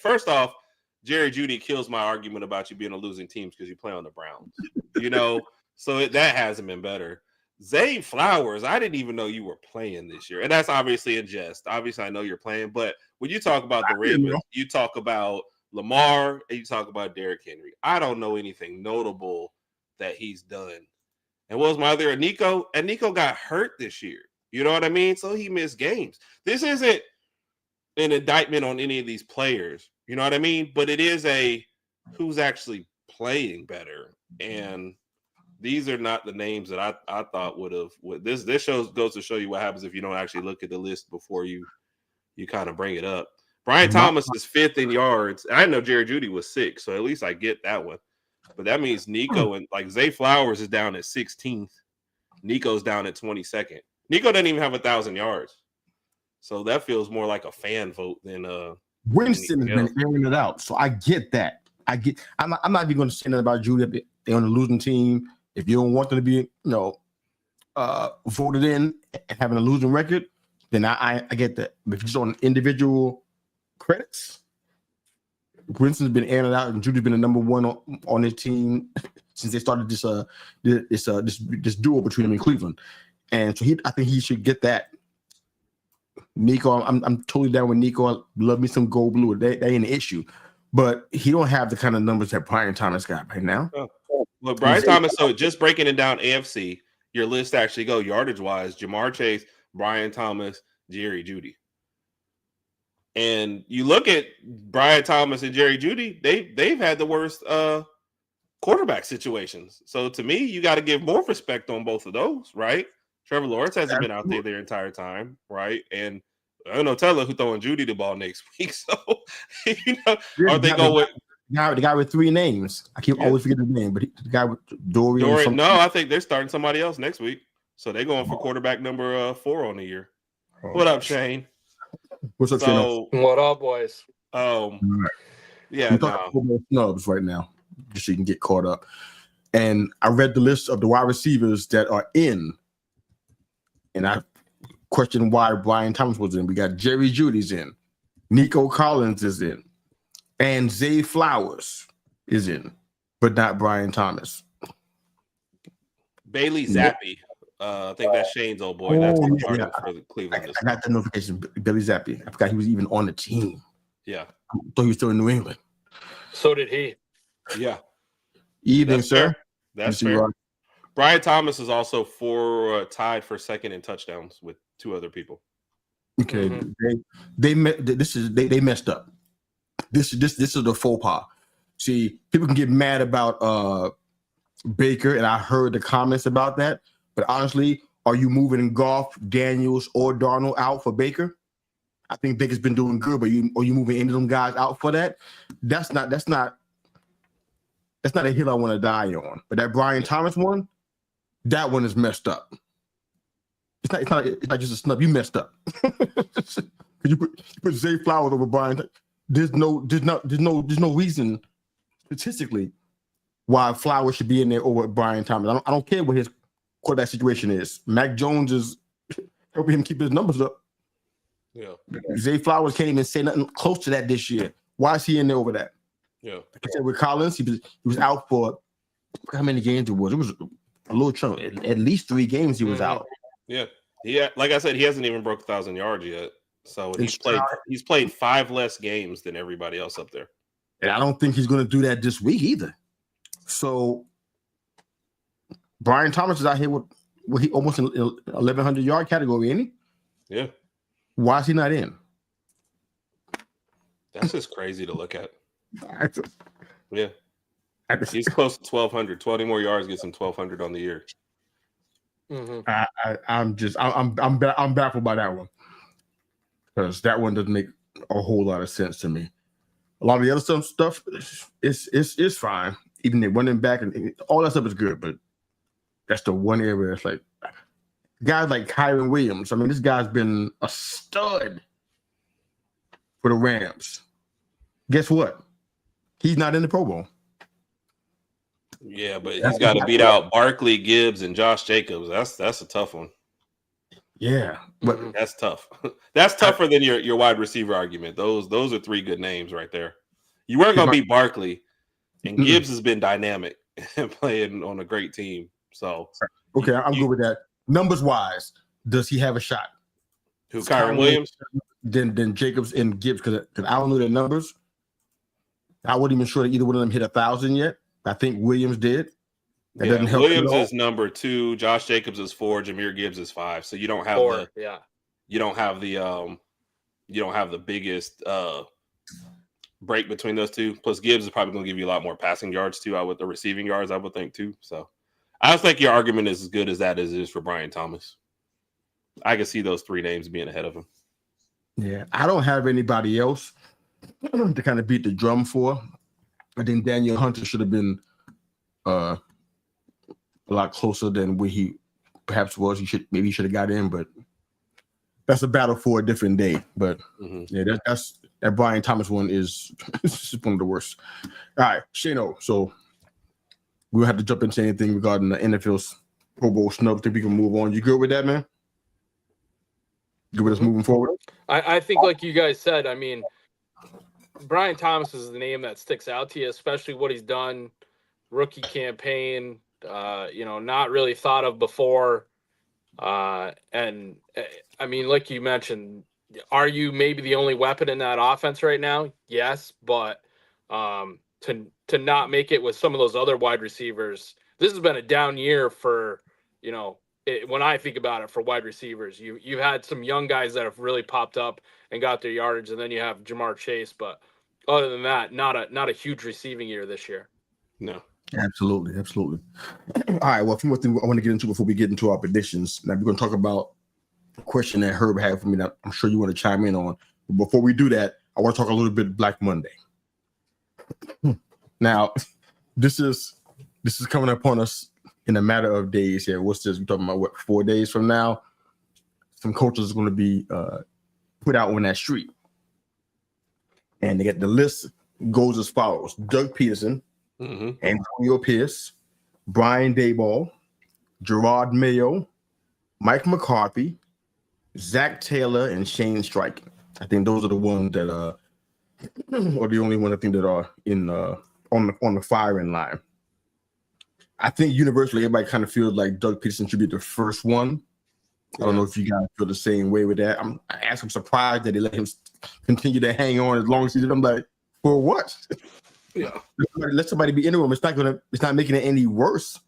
first off, Jerry Jeudy kills my argument about you being a losing team because you play on the Browns. So that hasn't been better. Zay Flowers, I didn't even know you were playing this year. And that's obviously a jest. Obviously, I know you're playing. But when you talk about the Ravens, you talk about Lamar, and you talk about Derrick Henry. I don't know anything notable that he's done. And what was my other Nico? And Nico got hurt this year. You know what I mean? So he missed games. This isn't an indictment on any of these players. You know what I mean? But it is who's actually playing better. And these are not the names that I thought would have. This goes to show you what happens if you don't actually look at the list before you kind of bring it up. Brian Thomas is 5th in yards. I know Jerry Jeudy was 6th, so at least I get that one. But that means Nico and Zay Flowers is down at 16th. Nico's down at 22nd. Nico doesn't even have 1,000 yards, so that feels more like a fan vote than
Winston has been airing it out, so I get that. I'm not even going to say nothing about Jeudy. They're on a losing team. If you don't want them to be, voted in and having a losing record, then I get that. But if you're just on individual credits, Winston's been airing it out, and Judy's been the number one on his team since they started this duo between them in Cleveland, and so I think he should get that. Nico, I'm totally down with Nico. I love me some gold blue. They ain't an issue, but he don't have the kind of numbers that Brian Thomas got right now.
Oh. Well, Brian Thomas, so just breaking it down AFC, your list actually go yardage-wise, Jamar Chase, Brian Thomas, Jerry Jeudy. And you look at Brian Thomas and Jerry Jeudy, they've had the worst quarterback situations. So to me, you got to give more respect on both of those, right? Trevor Lawrence hasn't been out there their entire time, right? And I don't know, Taylor who's throwing Jeudy the ball next week. So, are they going with
the guy with 3 names? I keep always forgetting his name, but the guy with Dorian.
No, I think they're starting somebody else next week. So they're going for quarterback number 4 on the year. What up, Shane?
What's up, Shane?
What up, boys?
Yeah, snubs right now, just so you can get caught up. And I read the list of the wide receivers that are in, and I questioned why Brian Thomas was in. We got Jerry Jeudy's in, Nico Collins is in, and Zay Flowers is in, but not Brian Thomas.
Bailey Zappi. I think that's Shane's old boy. That's for the Cleveland.
I got the notification. Billy Zappi. I forgot he was even on the team.
Yeah.
I thought he was still in New England.
So did he.
Yeah.
Evening,
That's
sir.
Fair. That's fair. Brian Thomas is also tied for second in touchdowns with 2 other people.
Okay. They messed up. This is the faux pas. See, people can get mad about Baker, and I heard the comments about that. But honestly, are you moving Goff, Daniels, or Darnold out for Baker? I think Baker's been doing good, but are you moving any of them guys out for that? That's not a hill I want to die on. But that Brian Thomas one, that one is messed up. It's not just a snub. You messed up. you put Zay Flowers over Brian. There's no reason statistically why Flowers should be in there over Brian Thomas. I don't care what his quarterback situation is. Mac Jones is helping him keep his numbers up.
Yeah.
Zay Flowers can't even say nothing close to that this year. Why is he in there over that?
Yeah.
Like I said with Collins, he was out for how many games it was? It was a little chunk. At least 3 games he was out.
Yeah. Like I said, he hasn't even broke 1,000 yards yet. So he's played 5 less games than everybody else up there.
And I don't think he's going to do that this week either. So Brian Thomas is out here with he almost an 1,100 yard category, ain't he?
Yeah.
Why is he not in?
That's just crazy to look at.
Just,
Yeah. He's close to 1,200. 20 more yards gets him 1,200 on the year.
Mm-hmm.
I'm baffled by that one, because that one doesn't make a whole lot of sense to me. A lot of the other stuff is fine. Even the running back and all that stuff is good, but that's the one area it's like guys like Kyron Williams. I mean, this guy's been a stud for the Rams. Guess what? He's not in the Pro Bowl.
Yeah, but he's got to beat out Barkley, Gibbs, and Josh Jacobs. That's a tough one.
Yeah, but
that's tough. That's tougher than your wide receiver argument. Those are three good names right there. You weren't going to beat Barkley, and Gibbs has been dynamic and playing on a great team. So
okay, I'm good with that. Numbers wise, does he have a shot?
Who, Kyron Williams?
Then Jacobs and Gibbs, because I don't know their numbers. I wasn't even sure that either one of them hit 1,000 yet. I think Williams did. That doesn't help.
Williams is number 2. Josh Jacobs is 4. Jameer Gibbs is 5. So you don't have you don't have the biggest break between those two. Plus Gibbs is probably going to give you a lot more passing yards too. The receiving yards, I would think too. So I just think your argument is as good as that is for Brian Thomas. I can see those three names being ahead of him.
Yeah, I don't have anybody else to kind of beat the drum for. I think Daniel Hunter should have been a lot closer than where he perhaps was. He should have got in, but that's a battle for a different day. But yeah, that Brian Thomas one is one of the worst. All right, Shano. So we'll have to jump into anything regarding the NFL's Pro Bowl snubs. Think we can move on. You good with that, man? Good with us moving forward?
I think, like you guys said, I mean, Brian Thomas is the name that sticks out to you, especially what he's done, rookie campaign, not really thought of before. And I mean, like you mentioned, are you maybe the only weapon in that offense right now? Yes, but to not make it with some of those other wide receivers, this has been a down year for, when I think about it, for wide receivers. You've had some young guys that have really popped up and got their yardage, and then you have Jamar Chase, but other than that, not a huge receiving year this year.
No.
Absolutely. All right, well, a few more things I want to get into before we get into our predictions. Now, we're going to talk about a question that Herb had for me that I'm sure you want to chime in on. But before we do that, I want to talk a little bit Black Monday. Now, this is coming upon us in a matter of days here. What's this? We're talking about 4 days from now? Some coaches are going to be put out on that street. And they get the list goes as follows: Doug Peterson, Antonio Pierce, Brian Daboll, Gerard Mayo, Mike McCarthy, Zach Taylor, and Shane Steichen. I think those are the ones that or the only one I think that are in on the firing line. I think universally everybody kind of feels like Doug Peterson should be the first one. I don't know if you guys feel the same way with that. I'm surprised that they let him continue to hang on as long as he did. I'm like, for what?
Yeah.
Let somebody be in the room. It's not making it any worse.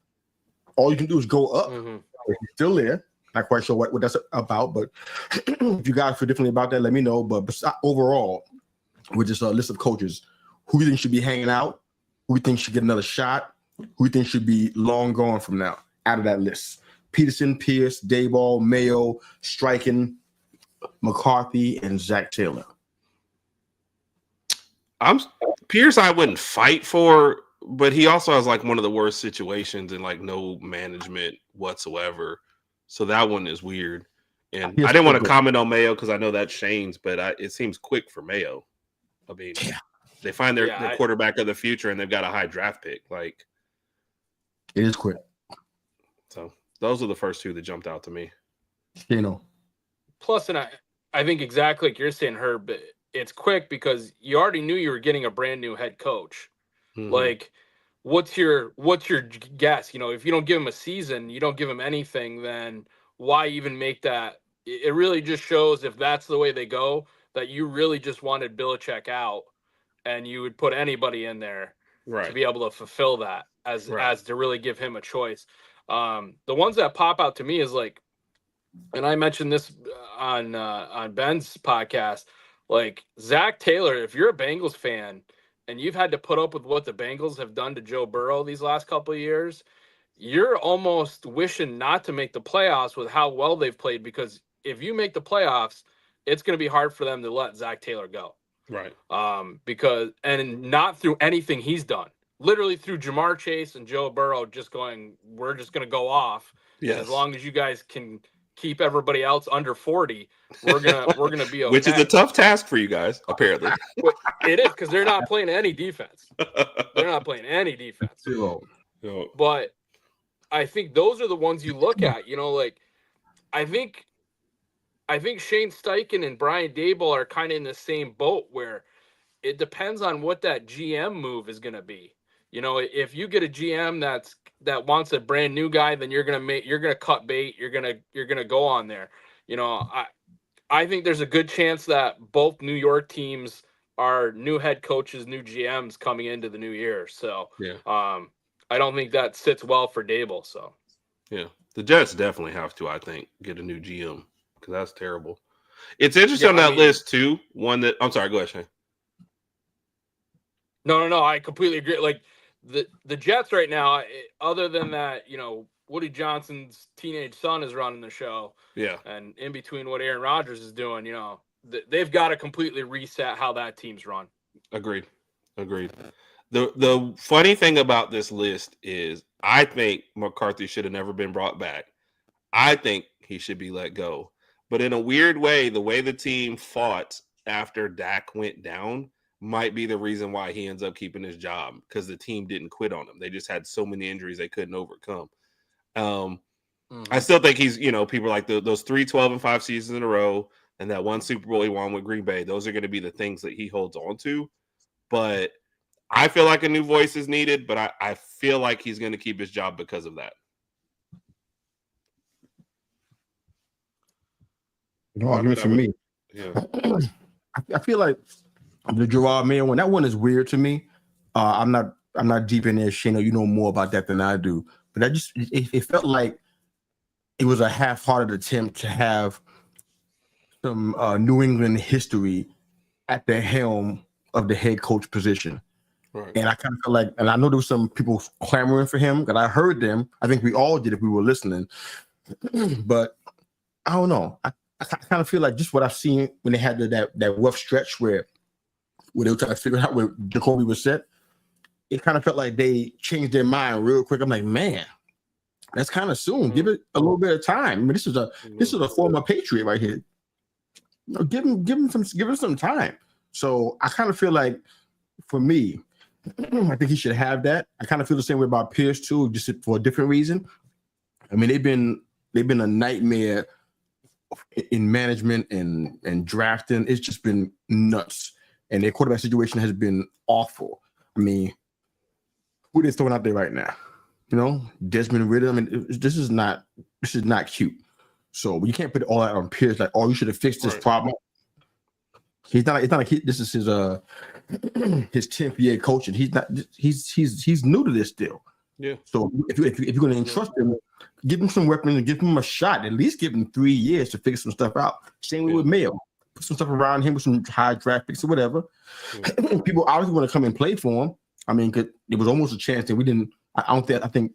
All you can do is go up. If he's still there. Not quite sure what that's about, but if you guys feel differently about that, let me know. But overall, with this list of coaches, who you think should be hanging out, who you think should get another shot, who you think should be long gone from now out of that list? Peterson, Pierce, Daboll, Mayo, Steichen, McCarthy, and Zach Taylor.
Pierce I wouldn't fight for, but he also has like one of the worst situations and like no management whatsoever. So that one is weird. And I didn't want to comment on Mayo because I know that's Shane's, but it seems quick for Mayo. I mean, they find their quarterback of the future and they've got a high draft pick. Like,
it is quick.
So those are the first two that jumped out to me.
Plus, and I think exactly like you're saying, Herb, it's quick because you already knew you were getting a brand new head coach. Like, what's your guess? If you don't give him a season, you don't give him anything, then why even make that? It really just shows, if that's the way they go, that you really just wanted Belichick out and you would put anybody in there
Right.
to be able to fulfill that as to really give him a choice. The ones that pop out to me is like, and I mentioned this on Ben's podcast, like Zach Taylor. If you're a Bengals fan and you've had to put up with what the Bengals have done to Joe Burrow these last couple of years, you're almost wishing not to make the playoffs with how well they've played, because if you make the playoffs, it's going to be hard for them to let Zach Taylor go.
Right.
Because, and not through anything he's done, literally through Jamar Chase and Joe Burrow just going, we're just going to go off.
Yes.
And as long as you guys can keep everybody else under 40, we're gonna be okay.
Which is a tough task for you guys, apparently.
It is, because they're not playing any defense. They're not playing any defense.
Zero.
But I think those are the ones you look at. You know, like I think Shane Steichen and Brian Daboll are kind of in the same boat, where it depends on what that GM move is going to be. You know, if you get a GM that wants a brand new guy, then you're gonna cut bait. You're gonna go on there. You know, I think there's a good chance that both New York teams are new head coaches, new GMs coming into the new year. So
yeah,
I don't think that sits well for Daboll. So
yeah, the Jets definitely have to, I think, get a new GM, because that's terrible. It's interesting on that list too. One that I'm sorry, go ahead, Shane.
No, I completely agree. Like the Jets right now, other than that, you know, Woody Johnson's teenage son is running the show.
Yeah. And
in between what Aaron Rodgers is doing, you know, they've got to completely reset how that team's run.
Agreed. The funny thing about this list is I think McCarthy should have never been brought back. I think he should be let go. But in a weird way, the way the team fought after Dak went down might be the reason why he ends up keeping his job, because the team didn't quit on him. They just had so many injuries they couldn't overcome. I still think he's, you know, people like those 3 12-5 seasons in a row and that one Super Bowl he won with Green Bay, those are going to be the things that he holds on to. But I feel like a new voice is needed, but I feel like he's going to keep his job because of that.
No argument for me.
Yeah.
I feel like the Gerard Mayo one, that one is weird to me. I'm not deep in there, Shane. You know more about that than I do. But it felt like it was a half-hearted attempt to have some New England history at the helm of the head coach position.
Right.
And I kind of feel like, and I know there was some people clamoring for him, but I heard them. I think we all did if we were listening. But I don't know. I kind of feel like just what I've seen when they had that rough stretch where they were trying to figure out where Jacoby was set, it kind of felt like they changed their mind real quick. I'm like, man, that's kind of soon. Give it a little bit of time. I mean, this is a former Patriot right here. You know, give him some time. So I kind of feel like, for me, I think he should have that. I kind of feel the same way about Pierce too, just for a different reason. I mean, they've been a nightmare in management and drafting. It's just been nuts. And their quarterback situation has been awful. I mean, who are they throwing out there right now? You know, Desmond Ridder. I mean, this is not cute. So you can't put all that on Pierce. Like, oh, you should have fixed this problem. It's not like this is his 10th year coaching. He's new to this still.
Yeah.
So if you're going to entrust him, give him some weapons and give him a shot. At least give him 3 years to figure some stuff out. Same way with Mayo. Put some stuff around him with some high draft picks or whatever. People obviously want to come and play for him. I mean, there was almost a chance that we didn't. I think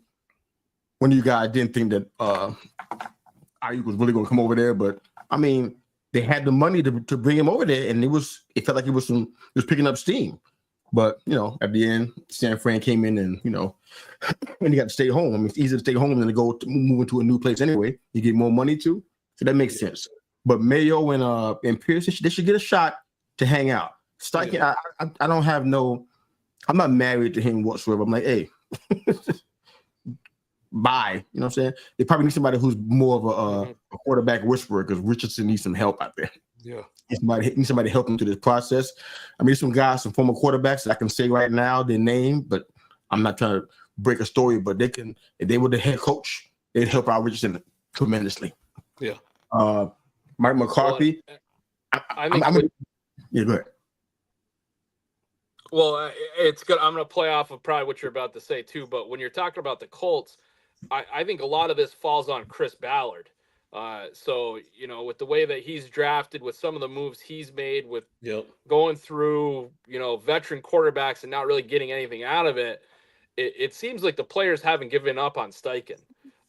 one of you guys didn't think that Ayuk was really going to come over there, but I mean, they had the money to bring him over there, and it felt like it was picking up steam. But you know, at the end, San Fran came in, and you know, when you got to stay home. I mean, it's easier to stay home than to move into a new place anyway. You get more money too, so that makes sense. But Mayo and Pierce, they should get a shot to hang out. Steichen, I don't have no. I'm not married to him whatsoever. I'm like, hey, bye. You know what I'm saying? They probably need somebody who's more of a quarterback whisperer, because Richardson needs some help out there.
Yeah.
Need somebody to help him through this process. I mean, some former quarterbacks that I can say right now their name, but I'm not trying to break a story, but they can, if they were the head coach, they'd help out Richardson tremendously.
Yeah.
Mike McCarthy.
Well,
yeah, go ahead.
Well, it's good. I'm going to play off of probably what you're about to say too. But when you're talking about the Colts, I think a lot of this falls on Chris Ballard. So with the way that he's drafted, with some of the moves he's made, with going through veteran quarterbacks and not really getting anything out of it, it seems like the players haven't given up on Steichen.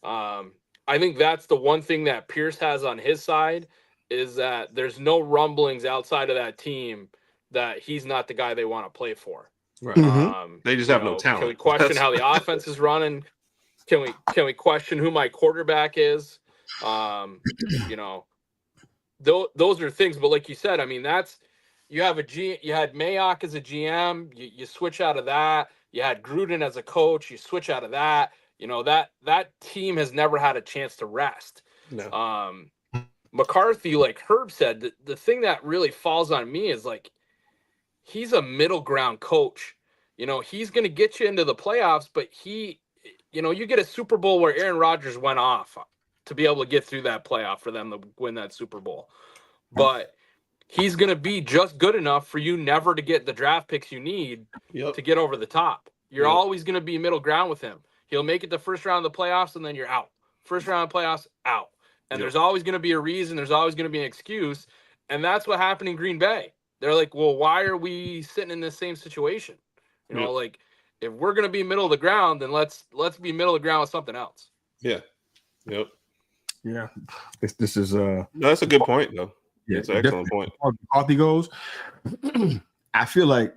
I think that's the one thing that Pierce has on his side, is that there's no rumblings outside of that team that he's not the guy they want to play for.
Right. They just have no talent.
Can we question how the offense is running? Can we question who my quarterback is? Those are things. But like you said, I mean, you had Mayock as a GM. You switch out of that. You had Gruden as a coach. You switch out of that. That team has never had a chance to rest.
No.
McCarthy, like Herb said, the thing that really falls on me is like, he's a middle ground coach. He's going to get you into the playoffs, but you get a Super Bowl where Aaron Rodgers went off to be able to get through that playoff for them to win that Super Bowl. But he's going to be just good enough for you never to get the draft picks you need to get over the top. You're always going to be middle ground with him. He'll make it the first round of the playoffs, and then you're out. First round of playoffs, out. And there's always going to be a reason. There's always going to be an excuse. And that's what happened in Green Bay. They're like, well, why are we sitting in the same situation? Like, if we're going to be middle of the ground, then let's be middle of the ground with something else.
Yeah. Yep.
Yeah. This is
no, that's a good point, though. Yeah, it's an excellent point.
Coffee goes. I feel like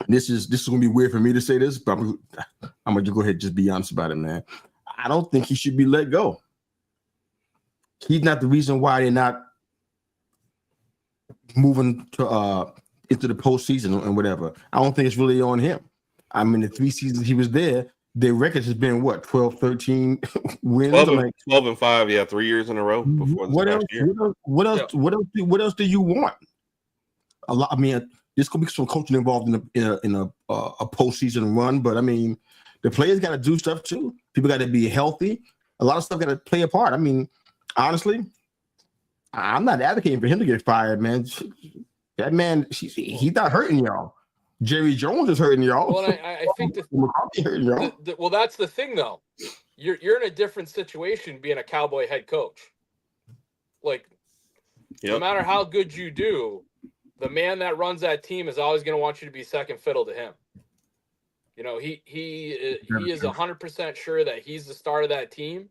this is going to be weird for me to say this, but I'm going to go ahead and just be honest about it, man. I don't think he should be let go. He's not the reason why they're not moving to into the postseason and whatever. I don't think it's really on him. I mean, the 3 seasons he was there, their record has been what, 12, 13 wins?
12 and 5, yeah, 3 years in a row before this past year.
What else do you want? A lot. I mean, there's gonna be some coaching involved in a postseason run, but I mean, the players got to do stuff too. People got to be healthy. A lot of stuff got to play a part. I mean, honestly, I'm not advocating for him to get fired, man. That man, he's not hurting y'all. Jerry Jones is hurting y'all.
Well, I think well, that's the thing, though. You're in a different situation being a Cowboy head coach. Like, no matter how good you do, the man that runs that team is always going to want you to be second fiddle to him. He is 100% sure that he's the star of that team.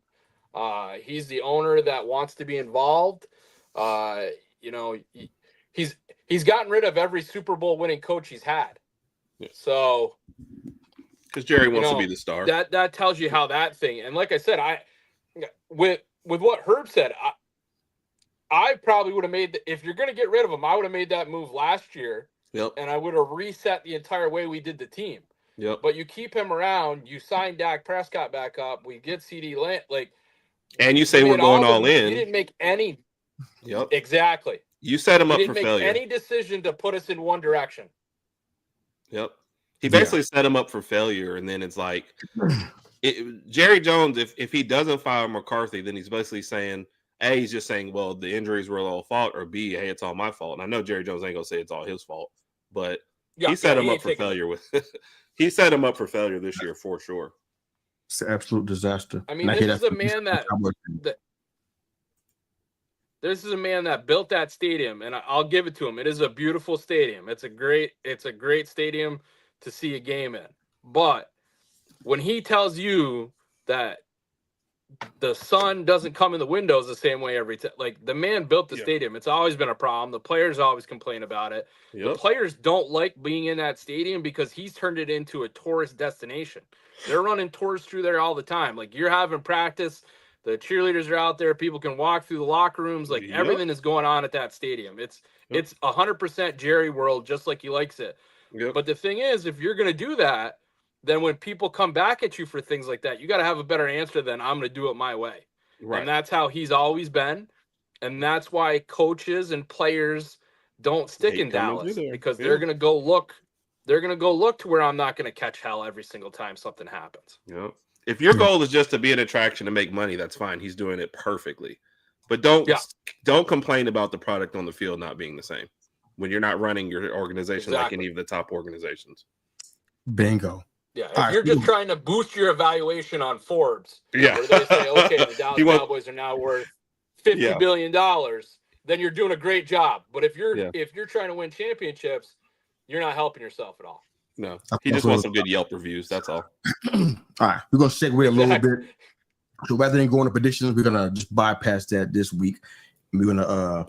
He's the owner that wants to be involved. He's gotten rid of every Super Bowl winning coach he's had.
Yeah.
So,
because Jerry wants to be the star.
That tells you how that thing. And like I said, with what Herb said, I probably would have made if you're going to get rid of him, I would have made that move last year.
Yep.
And I would have reset the entire way we did the team.
Yep.
But you keep him around. You sign Dak Prescott back up. We get CD Lamb.
And you say we're going all in.
You didn't make any.
Yep.
Exactly.
You set him up for
failure. He didn't make any decision to put us in one direction.
Yep. He basically set him up for failure, and then it's like Jerry Jones, if he doesn't fire McCarthy, then he's basically saying, A, he's just saying, well, the injuries were all fault, or B, hey, it's all my fault. And I know Jerry Jones ain't gonna say it's all his fault, but he set him up for failure he set him up for failure this year for sure.
It's an absolute disaster.
I mean, this is a man that built that stadium, and I'll give it to him. It is a beautiful stadium. It's a great stadium to see a game in. But when he tells you that the sun doesn't come in the windows the same way every time, like, the man built the stadium. It's always been a problem. The players always complain about it. The players don't like being in that stadium because he's turned it into a tourist destination. They're running tours through there all the time. Like, you're having practice. The cheerleaders are out there. People can walk through the locker rooms. Like, everything is going on at that stadium. It's 100% Jerry world, just like he likes it. But the thing is, if you're going to do that, then when people come back at you for things like that, you got to have a better answer than I'm going to do it my way. Right. And that's how he's always been. And that's why coaches and players don't stick in Dallas, because they're going to go look. They're going to go look to where I'm not going to catch hell every single time something happens.
Yep. If your goal is just to be an attraction to make money, that's fine. He's doing it perfectly. But don't complain about the product on the field not being the same. when you're not running your organization like any of the top organizations.
Bingo.
Yeah, if you're just trying to boost your evaluation on Forbes,
yeah,
where they say, okay, the Dallas Cowboys are now worth $50 billion, then you're doing a great job. But if you're trying to win championships, you're not helping yourself at all.
No, he just wants some good Yelp reviews. That's all.
All right, we're gonna segue a little bit. So rather than going to predictions, we're gonna just bypass that this week. We're gonna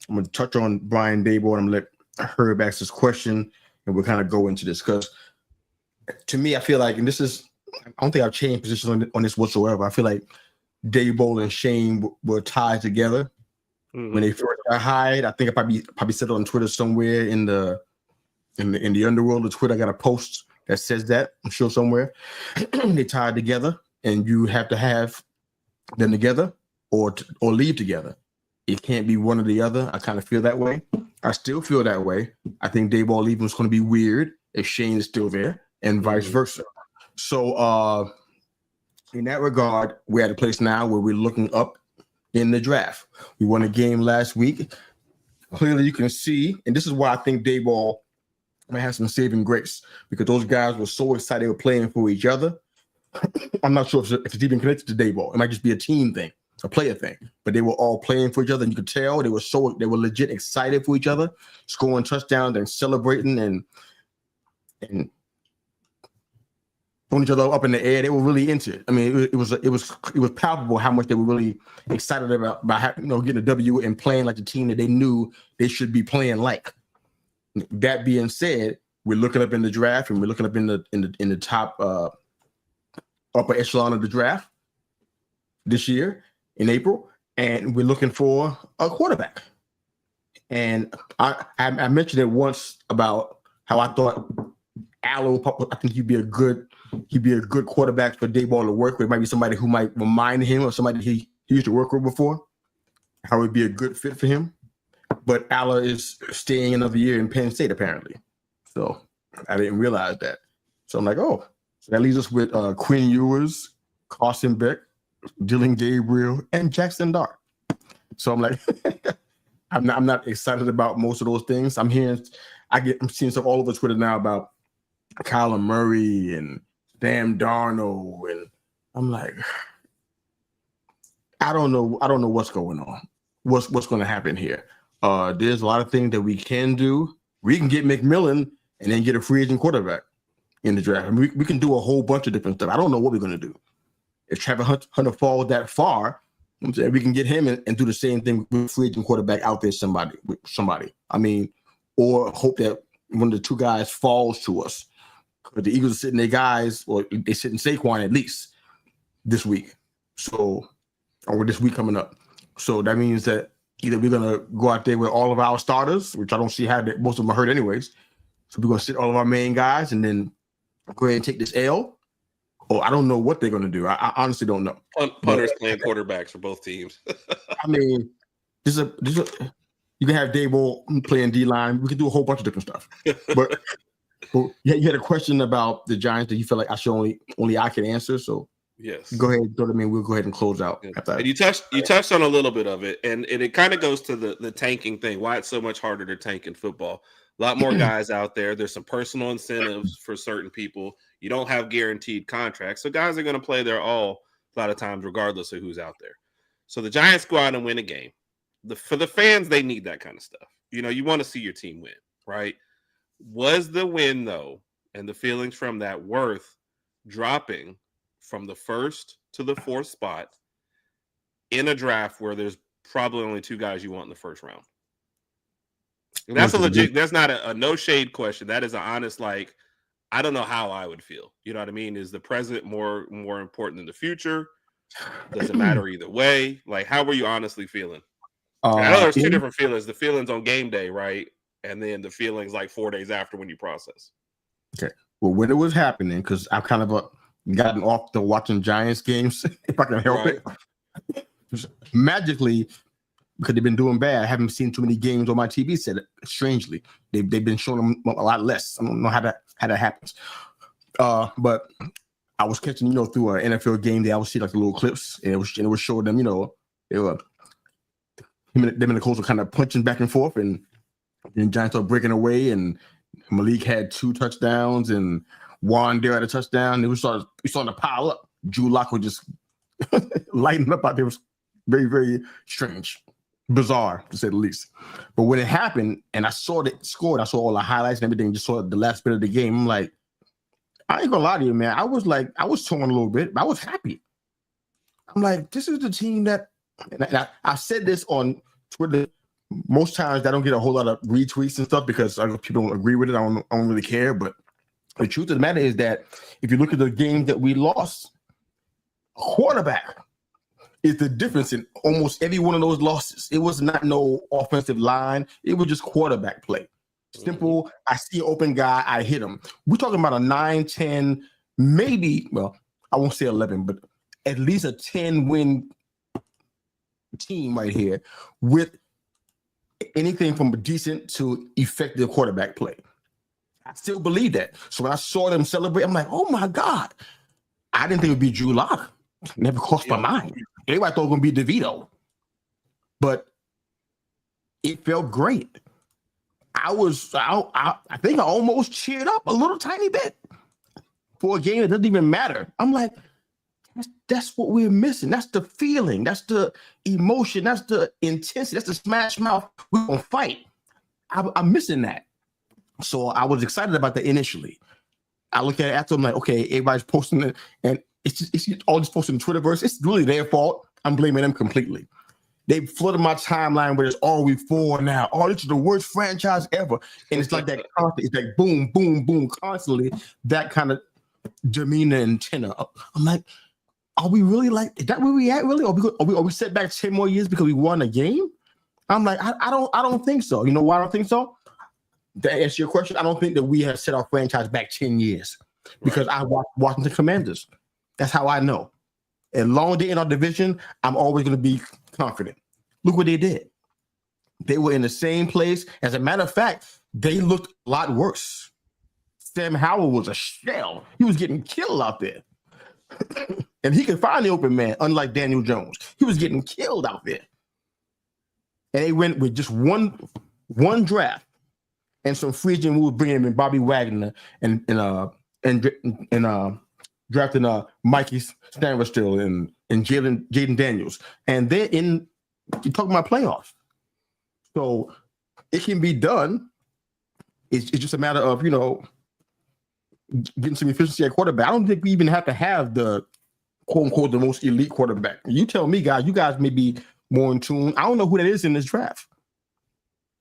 I'm gonna touch on Brian Daboll, and I'm gonna let Herb ask this question, and we'll kind of go into this because to me, I feel like, and this is, I don't think I've changed positions on this whatsoever. I feel like Daboll and Shane were tied together when they first got hired. I think I probably said it on Twitter somewhere in the underworld of Twitter. I got a post that says that, I'm sure somewhere. They tied together, and you have to have them together or leave together. It can't be one or the other. I kind of feel that way. I still feel that way. I think Daboll leaving is going to be weird if Shane is still there, and vice versa. So in that regard, we're at a place now where we're looking up in the draft. We won a game last week. Clearly, you can see, and this is why I think Daboll might have some saving grace, because those guys were so excited they were playing for each other. I'm not sure if it's even connected to Daboll. It might just be a team thing, a player thing. But they were all playing for each other, and you could tell they were legit excited for each other, scoring touchdowns and celebrating and throwing each other up in the air. They were really into it. I mean, it was palpable how much they were really excited about getting a W and playing like the team that they knew they should be playing like. That being said, we're looking up in the draft, and we're looking up in the top upper echelon of the draft this year in April, and we're looking for a quarterback. And I mentioned it once about how I thought Allo, I think he'd be a good quarterback for Daboll to work with. Might be somebody who might remind him of somebody he used to work with before. How it would be a good fit for him. But Allo is staying another year in Penn State apparently, so I didn't realize that. So I'm like, oh, so that leaves us with Quinn Ewers, Carson Beck, Dylan Gabriel, and Jackson Dart. So I'm like, I'm not excited about most of those things. I'm seeing stuff all over Twitter now about Kyler Murray and Sam Darnold, and I'm like, I don't know what's going on. What's going to happen here? There's a lot of things that we can do. We can get McMillan and then get a free agent quarterback in the draft. I mean, we can do a whole bunch of different stuff. I don't know what we're going to do. If Trevor Hunter falls that far, I'm saying we can get him and do the same thing with free agent quarterback out there, somebody. I mean, or hope that one of the two guys falls to us. But the Eagles are sitting their guys, or they sit in Saquon at least this week. So, or this week coming up. So that means that either we're going to go out there with all of our starters, which I don't see how most of them are hurt anyways. So we're going to sit all of our main guys and then go ahead and take this L. Or I don't know what they're going to do. I honestly don't know.
Punters playing quarterbacks for both teams.
I mean, you can have Daboll playing D-line. We can do a whole bunch of different stuff. But you had a question about the Giants that you feel like I should only I can answer. So
yes,
go ahead. We'll go ahead and close out.
Yeah. And you touched on a little bit of it, and it kind of goes to the tanking thing. Why it's so much harder to tank in football. A lot more guys out there. There's some personal incentives for certain people. You don't have guaranteed contracts, so guys are going to play their all a lot of times, regardless of who's out there. So the Giants go out and win a game. For the fans, they need that kind of stuff. You want to see your team win, right? Was the win, though, and the feelings from that worth dropping from the first to the fourth spot in a draft where there's probably only two guys you want in the first round? And that's that's not a no shade question. That is an honest, like, I don't know how I would feel. You know what I mean? Is the present more important than the future? Does it matter either way? Like, how were you honestly feeling? I know there's two different feelings. The feelings on game day, right? And then the feelings like 4 days after when you process. Okay.
Well, when it was happening, because I've kind of gotten off the watching Giants games, if I can help it. Magically, because they've been doing bad, I haven't seen too many games on my TV set. Strangely, they've been showing them a lot less. I don't know how that happens. But I was catching, through an NFL game day, I would see like the little clips, and it was showing them, they were them and the coach were kind of punching back and forth, and Then Giants started breaking away, and Malik had 2 touchdowns, and Wandale had a touchdown. It was starting to pile up. Drew Lock was just lighting up out there. It was very, very strange, bizarre to say the least. But when it happened, and I saw it scored, I saw all the highlights and everything, just saw the last bit of the game. I'm like, I ain't gonna lie to you, man. I was torn a little bit, but I was happy. I'm like, this is the team that, and I said this on Twitter. Most times I don't get a whole lot of retweets and stuff because people don't agree with it. I don't really care. But the truth of the matter is that if you look at the games that we lost, quarterback is the difference in almost every one of those losses. It was not no offensive line. It was just quarterback play. Simple. I see an open guy, I hit him. We're talking about a 9, 10, maybe, well, I won't say 11, but at least a 10-win team right here with anything from a decent to effective quarterback play. I still believe that. So when I saw them celebrate, I'm like, oh my God. I didn't think it would be Drew Lock. Never crossed my mind. Everybody thought it was going to be DeVito. But it felt great. I think I almost cheered up a little tiny bit for a game that doesn't even matter. I'm like, that's what we're missing. That's the feeling. That's the emotion. That's the intensity. That's the smash mouth. We're going to fight. I'm missing that. So I was excited about that initially. I look at it after, I'm like, okay, everybody's posting it, and it's all just posting in Twitterverse. It's really their fault. I'm blaming them completely. They flooded my timeline with this, we 4 now. Oh, this is the worst franchise ever. And it's like that constant, it's like boom, boom, boom, constantly, that kind of demeanor and tenor. I'm like, are we really like, is that where we at really? Are we set back 10 more years because we won a game? I'm like, I don't think so. You know why I don't think so? To answer your question, I don't think that we have set our franchise back 10 years because I watch Washington Commanders. That's how I know. And long day in our division, I'm always going to be confident. Look what they did. They were in the same place. As a matter of fact, they looked a lot worse. Sam Howell was a shell. He was getting killed out there. And he could find the open man, unlike Daniel Jones. He was getting killed out there. And they went with just one draft and some free agent moves, bringing him in Bobby Wagner and drafting Mikey Stanverstill and Jaden Daniels. And they're in, you're talking about playoffs. So it can be done. It's just a matter of, getting some efficiency at quarterback. I don't think we even have to have the quote unquote the most elite quarterback. You tell me, guys, you guys may be more in tune. I don't know who that is in this draft.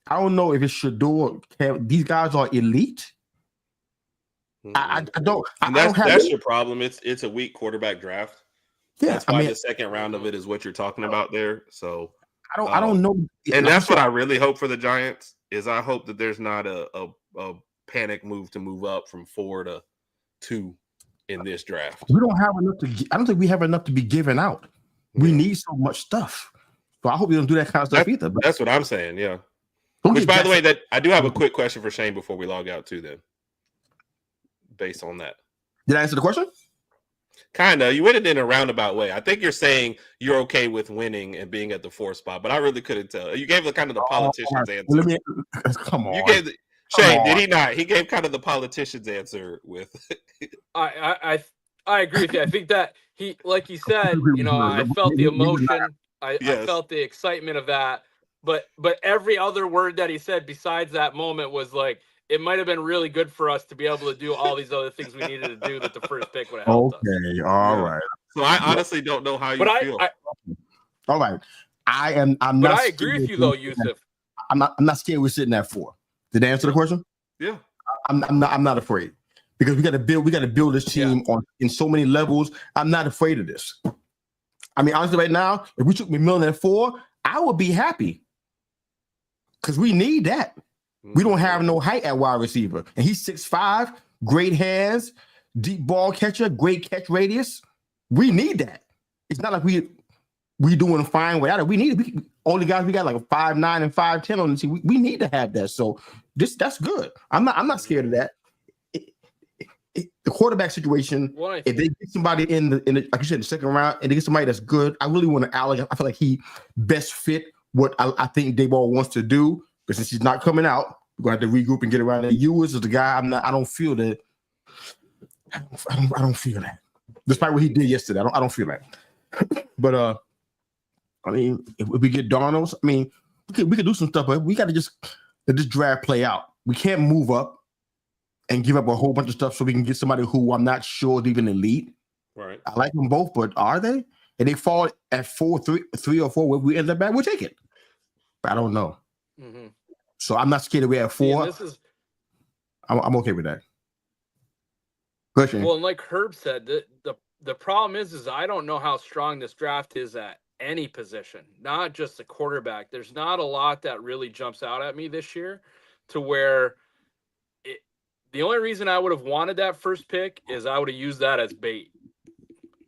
I don't know if it's Shador. These guys are elite. I don't.
That's your problem. It's a weak quarterback draft.
Yeah,
that's why the second round of it is what you're talking about there. So
I don't know.
And that's what I really hope for the Giants is I hope that there's not a panic move to move up from 4 to 2 in this draft.
We don't have enough to. I don't think we have enough to be given out. We need so much stuff. So I hope we don't do that kind of stuff either. But
that's what I'm saying. Yeah. Which, by the way, that I do have a quick question for Shane before we log out too. Then, based on that,
did I answer the question?
Kinda. You went it in a roundabout way. I think you're saying you're okay with winning and being at the 4th spot, but I really couldn't tell. You gave the kind of the politician's answer.
Come on.
You gave Shane, did he not? He gave kind of the politician's answer with.
I agree with you. I think that he, like he said, I felt the emotion. I felt the excitement of that. But every other word that he said besides that moment was like, it might have been really good for us to be able to do all these other things we needed to do that the first pick would have helped us.
Okay, all right.
So I honestly don't know how you feel.
All right. I'm
but
not.
I agree with you though, Yusuf.
I'm not scared we're sitting at 4. Did I answer the question?
Yeah.
I'm not afraid. Because we got to build this team in so many levels. I'm not afraid of this. I mean, honestly, right now, if we took McMillan at 4, I would be happy. Because we need that. We don't have no height at wide receiver. And he's 6'5", great hands, deep ball catcher, great catch radius. We need that. It's not like we doing fine without it. We need it. Only guys we got like 5'9" and 5'10" on the team. We need to have that. So that's good. I'm not scared of that. The quarterback situation, if they get somebody in the like you said, the second round, and they get somebody that's good, I really want to Alex. I feel like he best fit what I think Dayball wants to do. But since he's not coming out, we're going to have to regroup and get around there. Ewers is the guy. I don't feel that. I don't feel that. Despite what he did yesterday, I don't feel that. But I mean, if we get Darnold, I mean, we could do some stuff, but we got to just let this draft play out. We can't move up and give up a whole bunch of stuff so we can get somebody who I'm not sure is even elite.
Right.
I like them both, but are they? And they fall at 3 or 4. Where we end up at, we'll take it. But I don't know.
Mm-hmm.
So I'm not scared that we're at 4. I'm okay with that. Question.
Well, and like Herb said, the problem is I don't know how strong this draft is at any position, not just the quarterback. There's not a lot that really jumps out at me this year to where the only reason I would have wanted that first pick is I would have used that as bait.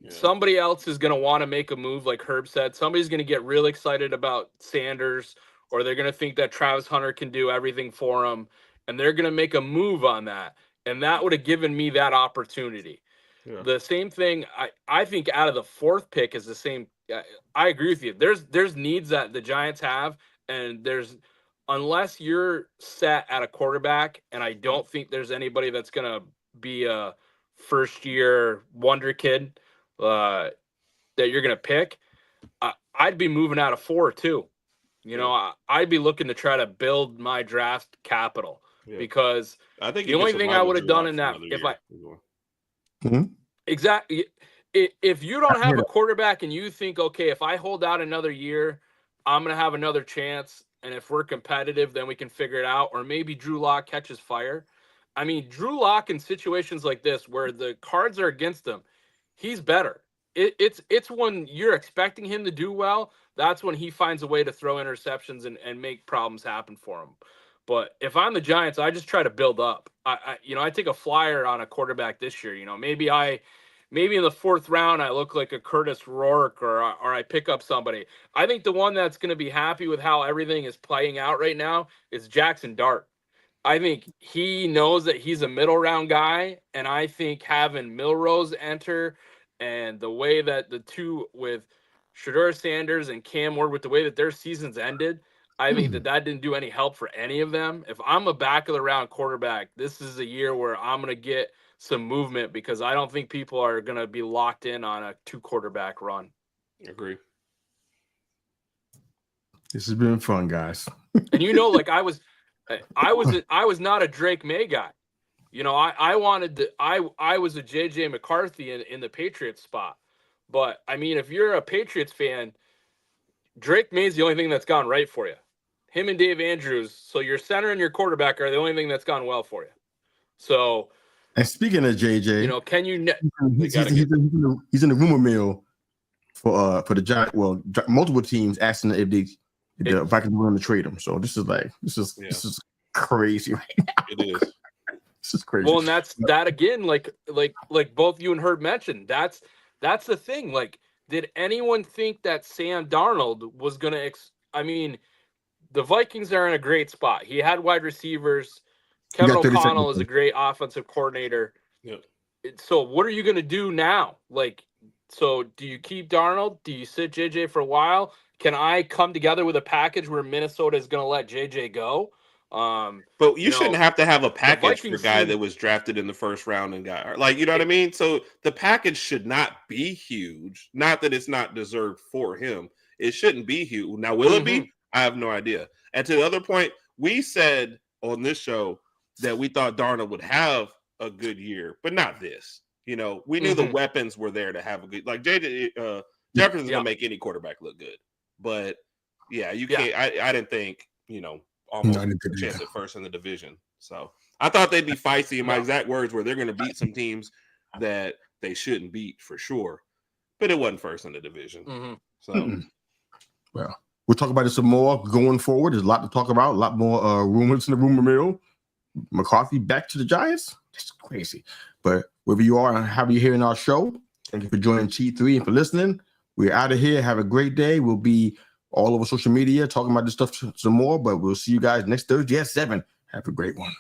Yeah. Somebody else is going to want to make a move, like Herb said. Somebody's going to get real excited about Sanders, or they're going to think that Travis Hunter can do everything for them, and they're going to make a move on that. And that would have given me that opportunity. Yeah. The same thing, I think out of the 4th pick is the same. I agree with you. There's needs that the Giants have, and unless you're set at a quarterback, and I don't think there's anybody that's going to be a first-year wonder kid that you're going to pick, I'd be moving out of 4 too. You know, I'd be looking to try to build my draft capital because
I think
the only thing I would have done in that, exactly, if you don't have a quarterback and you think, okay, if I hold out another year, I'm going to have another chance. And if we're competitive, then we can figure it out. Or maybe Drew Lock catches fire. I mean, Drew Lock in situations like this where the cards are against him, he's better. It's when you're expecting him to do well, that's when he finds a way to throw interceptions and make problems happen for him. But if I'm the Giants, I just try to build up. I take a flyer on a quarterback this year. You know, maybe in the 4th round, I look like a Curtis Rourke or I pick up somebody. I think the one that's going to be happy with how everything is playing out right now is Jackson Dart. I think he knows that he's a middle round guy, and I think having Milrose enter and the way that the two with Shedeur Sanders and Cam Ward, with the way that their seasons ended, I think that didn't do any help for any of them. If I'm a back of the round quarterback, this is a year where I'm going to get some movement because I don't think people are going to be locked in on a 2 quarterback run.
Agree.
This has been fun, guys.
And like I was not a Drake May guy. You know, I was a JJ McCarthy in the Patriots spot. But I mean, if you're a Patriots fan, Drake May's the only thing that's gone right for you. Him and Dave Andrews. So your center and your quarterback are the only thing that's gone well for you. So,
and speaking of JJ,
you know, can you?
He's in the rumor mill for the Giants. Well, multiple teams asking if the Vikings were going to trade him. So this is crazy right now.
It is.
This is crazy.
Well, and that's that again. Like both you and Herb mentioned. That's the thing. Like, did anyone think that Sam Darnold was going to? I mean, the Vikings are in a great spot. He had wide receivers. Kevin O'Connell is a great offensive coordinator.
Yep.
So what are you going to do now? Like, so do you keep Darnold? Do you sit JJ for a while? Can I come together with a package where Minnesota is going to let JJ go?
But you shouldn't have to have a package for a guy that was drafted in the 1st round and got, like, you know what I mean? So the package should not be huge. Not that it's not deserved for him. It shouldn't be huge. Now, will it be? I have no idea. And to the other point, we said on this show that we thought Darnold would have a good year, but not this. You know, we knew the weapons were there to have a good, like JJ Jefferson's gonna make any quarterback look good. But you can't. I didn't think, you know, almost a chance at first in the division. So I thought they'd be feisty. In my exact words were they're going to beat some teams that they shouldn't beat for sure. But it wasn't first in the division. So,
well, we'll talk about it some more going forward. There's a lot to talk about. A lot more rumors in the rumor mill. McCarthy back to the Giants. It's crazy. But wherever you are and however you're hearing our show, thank you for joining T3 and for listening. We're out of here. Have a great day. We'll be all over social media talking about this stuff some more, but we'll see you guys next Thursday at 7. Have a great one.